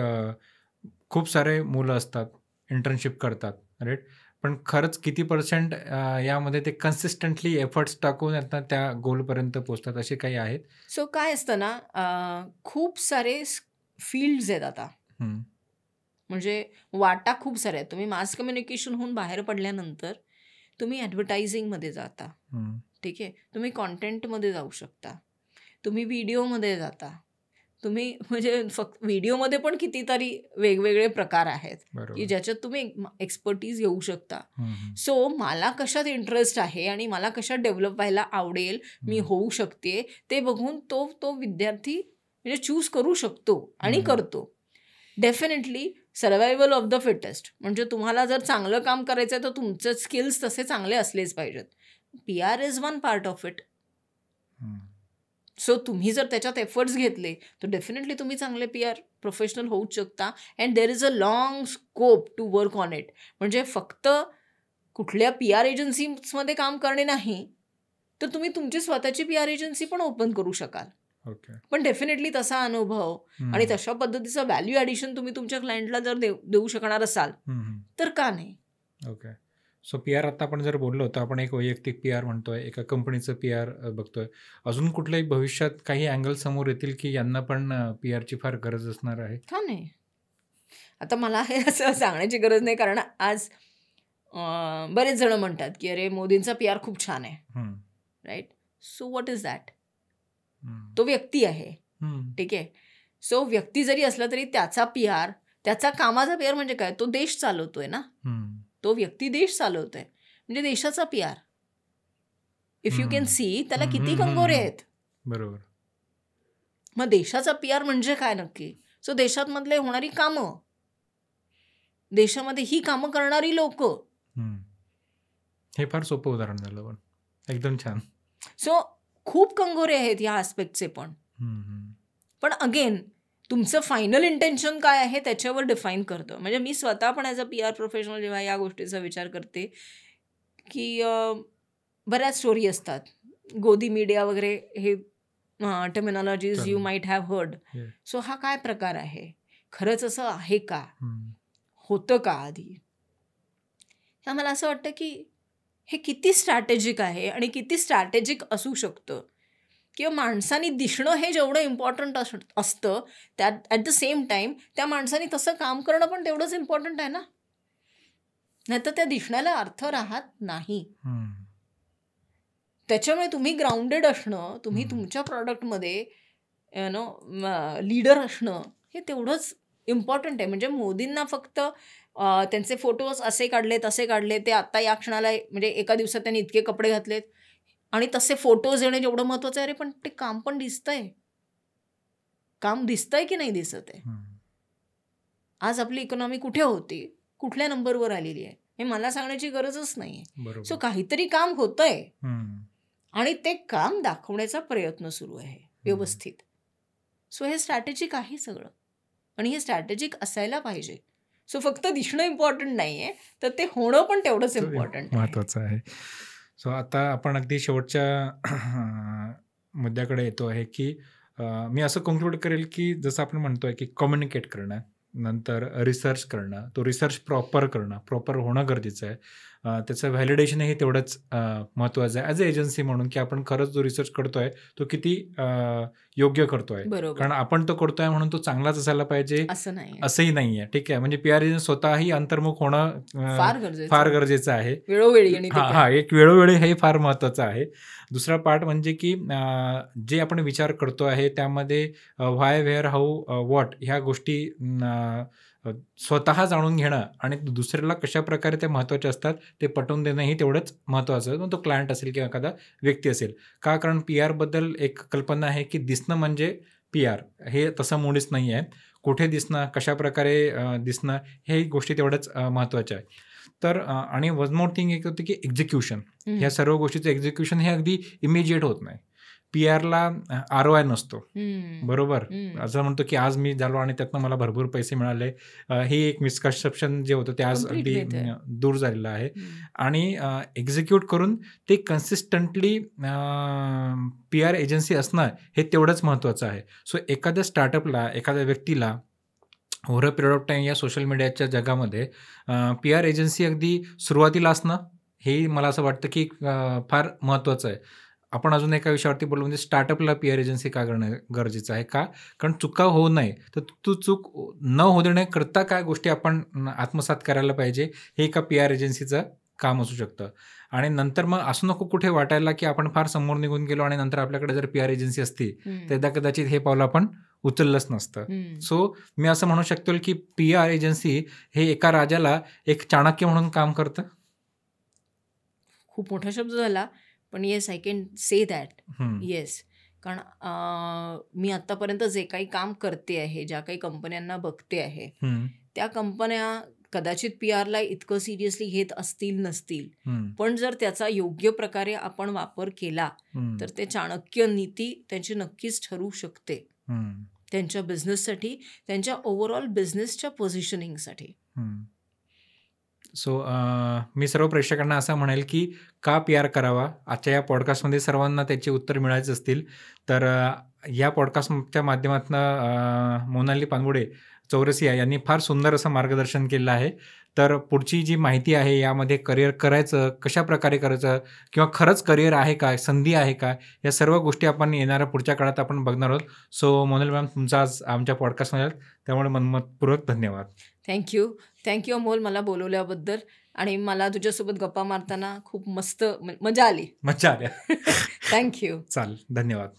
खूप सारे मुलं असतात इंटर्नशिप करतात, राईट, पण खरंच किती % यामध्ये ते कन्सिस्टंटली एफर्ट्स टाकून आता त्या गोलपर्यंत पोहोचतात, असे काही आहेत?
सो काय असतं ना, खूप सारे फील्ड्स आहेत आता, म्हणजे वाटा खूप साऱ्या आहेत. तुम्ही मास कम्युनिकेशनहून बाहेर पडल्यानंतर तुम्ही ॲडव्हर्टायझिंगमध्ये जाता, ठीक आहे, तुम्ही कॉन्टेंटमध्ये जाऊ शकता, तुम्ही व्हिडिओमध्ये जाता, तुम्ही म्हणजे फक्त व्हिडिओमध्ये पण कितीतरी वेगवेगळे प्रकार आहेत की ज्याच्यात तुम्ही एक्सपर्टीज घेऊ शकता. सो मला कशात इंटरेस्ट आहे आणि मला कशात डेव्हलप व्हायला आवडेल, मी होऊ शकते, ते बघून तो विद्यार्थी म्हणजे चूज करू शकतो आणि करतो. Definitely survival of the fittest, म्हणजे तुम्हाला जर चांगलं काम करायचं आहे तर तुमचे स्किल्स तसे चांगले असलेच पाहिजेत. PR is one part of it. So तुम्ही जर त्याच्यात एफर्ट्स घेतले तर डेफिनेटली तुम्ही चांगले PR प्रोफेशनल होऊच शकता. And there is a long scope to work on it. म्हणजे फक्त कुठल्या PR एजन्सीमध्ये काम करणे नाही, तर तुम्ही तुमची स्वतःची PR एजन्सी पण ओपन करू शकाल. पण डेफिनेटली तसा अनुभव आणि तशा पद्धतीचं व्हॅल्यू ॲडिशन तुम्ही तुमच्या क्लायंटला जर देऊ शकणार असाल तर का नाही.
ओके. सो PR आता आपण जर बोललो तर आपण एक वैयक्तिक PR म्हणतोय, एका कंपनीचं PR बघतोय. अजून कुठल्याही भविष्यात काही अँगल समोर येतील की यांना पण PRची फार गरज असणार आहे?
का नाही. आता मला हे असं सांगण्याची गरज नाही, कारण आज बरेच जण म्हणतात की अरे मोदींचा PR खूप छान आहे, right. So what is that? तो व्यक्ती आहे, ठीक आहे. सो व्यक्ती जरी असला तरी त्याचा PR, त्याचा कामाचा PR म्हणजे काय? तो देश चालवतोय ना, तो व्यक्ती देश चालवतोय म्हणजे देशाचा PR. If you can see, त्याला
हम्म,
किती
हम्म,
कंगोरे
हम्म.
आहेत.
बरोबर.
मग देशाचा PR म्हणजे काय नक्की? सो देशात मधले होणारी कामं, देशामध्ये ही कामं करणारी लोक.
हम्म. हे फार सोपं उदाहरण झालं पण एकदम छान.
सो खूप कंगोरे आहेत या आस्पेक्टचे पण.
हम्म, हम्म.
पण अगेन तुमचं फायनल इंटेन्शन काय आहे त्याच्यावर डिफाईन करतं. म्हणजे मी स्वतः पण ॲज अ PR प्रोफेशनल जेव्हा या गोष्टीचा विचार करते की बऱ्याच स्टोरी असतात. गोदी मीडिया वगैरे हे टर्मिनॉलॉजीज यू
चालेल.
Might have heard.
Yeah.
So हा काय प्रकार आहे? खरंच असं आहे का?
हम्म.
होतं का आधी? ह्या मला असं वाटतं की हे किती स्ट्रॅटेजिक आहे आणि किती स्ट्रॅटेजिक असू शकतं, किंवा माणसानी दिसणं हे जेवढं इम्पॉर्टंट असतं, त्यात ॲट द सेम टाईम त्या माणसाने तसं काम करणं पण तेवढंच इम्पॉर्टंट आहे ना. नाहीतर त्या दिसण्याला अर्थ राहत नाही.
हम्म.
त्याच्यामुळे तुम्ही ग्राउंडेड असणं, तुम्ही
हम्म.
तुमच्या प्रॉडक्टमध्ये लीडर असणं हे तेवढंच इम्पॉर्टंट आहे. म्हणजे मोदींना फक्त त्यांचे फोटोज असे काढले तसे काढले, ते आत्ता या क्षणाला म्हणजे एका दिवसात त्यांनी इतके कपडे घातलेत आणि तसे फोटोज येणे जेवढं महत्त्वाचं आहे. अरे पण ते काम पण दिसतंय. काम दिसतंय की नाही दिसत आहे?
हम्म.
आज आपली इकॉनॉमी कुठे होती, कुठल्या नंबरवर आलेली आहे, हे मला सांगण्याची गरजच नाही आहे. सो
बरोबर.
काहीतरी काम होतंय
हम्म.
आणि ते काम दाखवण्याचा प्रयत्न सुरू आहे व्यवस्थित. सो हे स्ट्रॅटेजिक आहे सगळं आणि हे स्ट्रॅटेजिक असायला पाहिजे. सो फक्त दिसणं इम्पॉर्टंट नाही आहे, तर ते होणं पण तेवढंच
तो
इम्पॉर्टंट आहे.
महत्वाचं आहे. सो आता आपण अगदी शेवटच्या मुद्द्याकडे येतो आहे की मी असं कन्क्लूड करेल की जसं आपण म्हणतोय की कम्युनिकेट करणं, नंतर रिसर्च करणं, तो रिसर्च प्रॉपर करणं, प्रॉपर होणं गरजेचं आहे. त्याचं व्हॅलिडेशनही तेवढंच महत्त्वाचं आहे ॲज अ एजन्सी म्हणून, की आपण खरंच जो रिसर्च करतोय तो किती योग्य करतोय.
बरोबर,
कारण आपण तो करतोय म्हणून तो चांगलाच असायला पाहिजे
असं नाही आहे.
असंही नाही आहे. ठीक आहे, म्हणजे PR एजन्सी स्वतःही अंतर्मुख होणं
फार गरजेचं
फार
आहे.
गरजेचं आहे.
वेळोवेळी आणि ते
हां,
पण.
हां. एक वेळोवेळी हे फार महत्त्वाचं आहे. दुसरा पार्ट म्हणजे की जे आपण विचार करतो आहे त्यामध्ये व्हाय, व्हेअर, हाऊ, व्हॉट ह्या गोष्टी स्वतः जाणून घेणं आणि दुसऱ्याला कशाप्रकारे ते महत्त्वाचे असतात ते पटवून देणंही तेवढंच महत्त्वाचं आहे. मग तो क्लायंट असेल किंवा एखादा व्यक्ती असेल. का? कारण PRबद्दल एक कल्पना आहे की दिसणं म्हणजे PR हे तसं मुळीच नाही आहे. कुठे दिसणं, कशाप्रकारे दिसणं हे गोष्टी तेवढ्याच महत्त्वाच्या आहे. तर आणि वन मोर थिंग एक होतं की एक्झिक्युशन. ह्या सर्व गोष्टीचं एक्झिक्युशन हे अगदी इमिजिएट होत नाही. PRला ROI नसतो. बरोबर. असं म्हणतो की आज मी झालो आणि त्यातनं मला भरपूर पैसे मिळाले. हे एक मिसकन्सेप्शन जे होतं ते आज
Complete
अगदी
myth आहे.
दूर झालेलं आहे. आणि एक्झिक्यूट करून ते कन्सिस्टंटली PR एजन्सी असणं हे तेवढंच महत्त्वाचं आहे. सो एखाद्या स्टार्टअपला, एखाद्या व्यक्तीला over a period of time या सोशल मीडियाच्या जगामध्ये PR एजन्सी अगदी सुरुवातीला असणं हे मला असं वाटतं की फार महत्त्वाचं आहे. आपण अजून एका विषयावरती बोललो म्हणजे स्टार्टअपला PR एजन्सी का करणं गरजेचं आहे? का? कारण चुका होऊ नये. तर तू चूक न होऊ देण्याकरता काय गोष्टी आपण आत्मसात करायला पाहिजे हे एका PR एजन्सीचं काम असू शकतं. आणि नंतर मग असं नको कुठे वाटायला की आपण फार समोर निघून गेलो आणि नंतर आपल्याकडे जर PR एजन्सी असती तर कदाचित हे पाऊल आपण उचललंच नसतं. सो मी असं म्हणू शकतो की PR एजन्सी हे एका राजाला एक चाणक्य म्हणून काम करतं.
खूप मोठा शब्द झाला, पण yes, I can say that.
हम्म.
येस. कारण मी आत्तापर्यंत जे काही काम करते आहे, ज्या काही कंपन्यांना बघते आहे,
हम्म.
त्या कंपन्या कदाचित PRला इतकं सिरियसली घेत असतील नसतील,
हम्म.
पण जर त्याचा योग्य प्रकारे आपण वापर केला
हम्म.
तर ते चाणक्य नीती त्यांची नक्कीच ठरू शकते.
हम्म.
त्यांच्या बिझनेससाठी, त्यांच्या ओव्हरऑल बिझनेसच्या पोझिशनिंगसाठी.
सो मी सर्व प्रेक्षकांना असं म्हणेल की का PR करावा? आजच्या या पॉडकास्टमध्ये सर्वांना त्याची उत्तर मिळायचे असतील तर या पॉडकास्टच्या माध्यमातून मोनाली पानगुडे चौरसिया यांनी फार सुंदर असं मार्गदर्शन केलं आहे. तर पुढची जी माहिती आहे यामध्ये करिअर करायचं, कशाप्रकारे करायचं किंवा खरंच करिअर आहे का, संधी आहे का, या सर्व गोष्टी आपण येणाऱ्या पुढच्या काळात आपण बघणार आहोत. सो मोनाली मॅम, तुमचा आज आमच्या पॉडकास्टमध्ये आलात, त्यामुळे मनपूर्वक धन्यवाद.
थँक्यू अमोल, मला बोलवल्याबद्दल. आणि मला तुझ्यासोबत गप्पा मारताना खूप मस्त मजा आली.
मजा आल्या.
थँक्यू.
चालेल, धन्यवाद.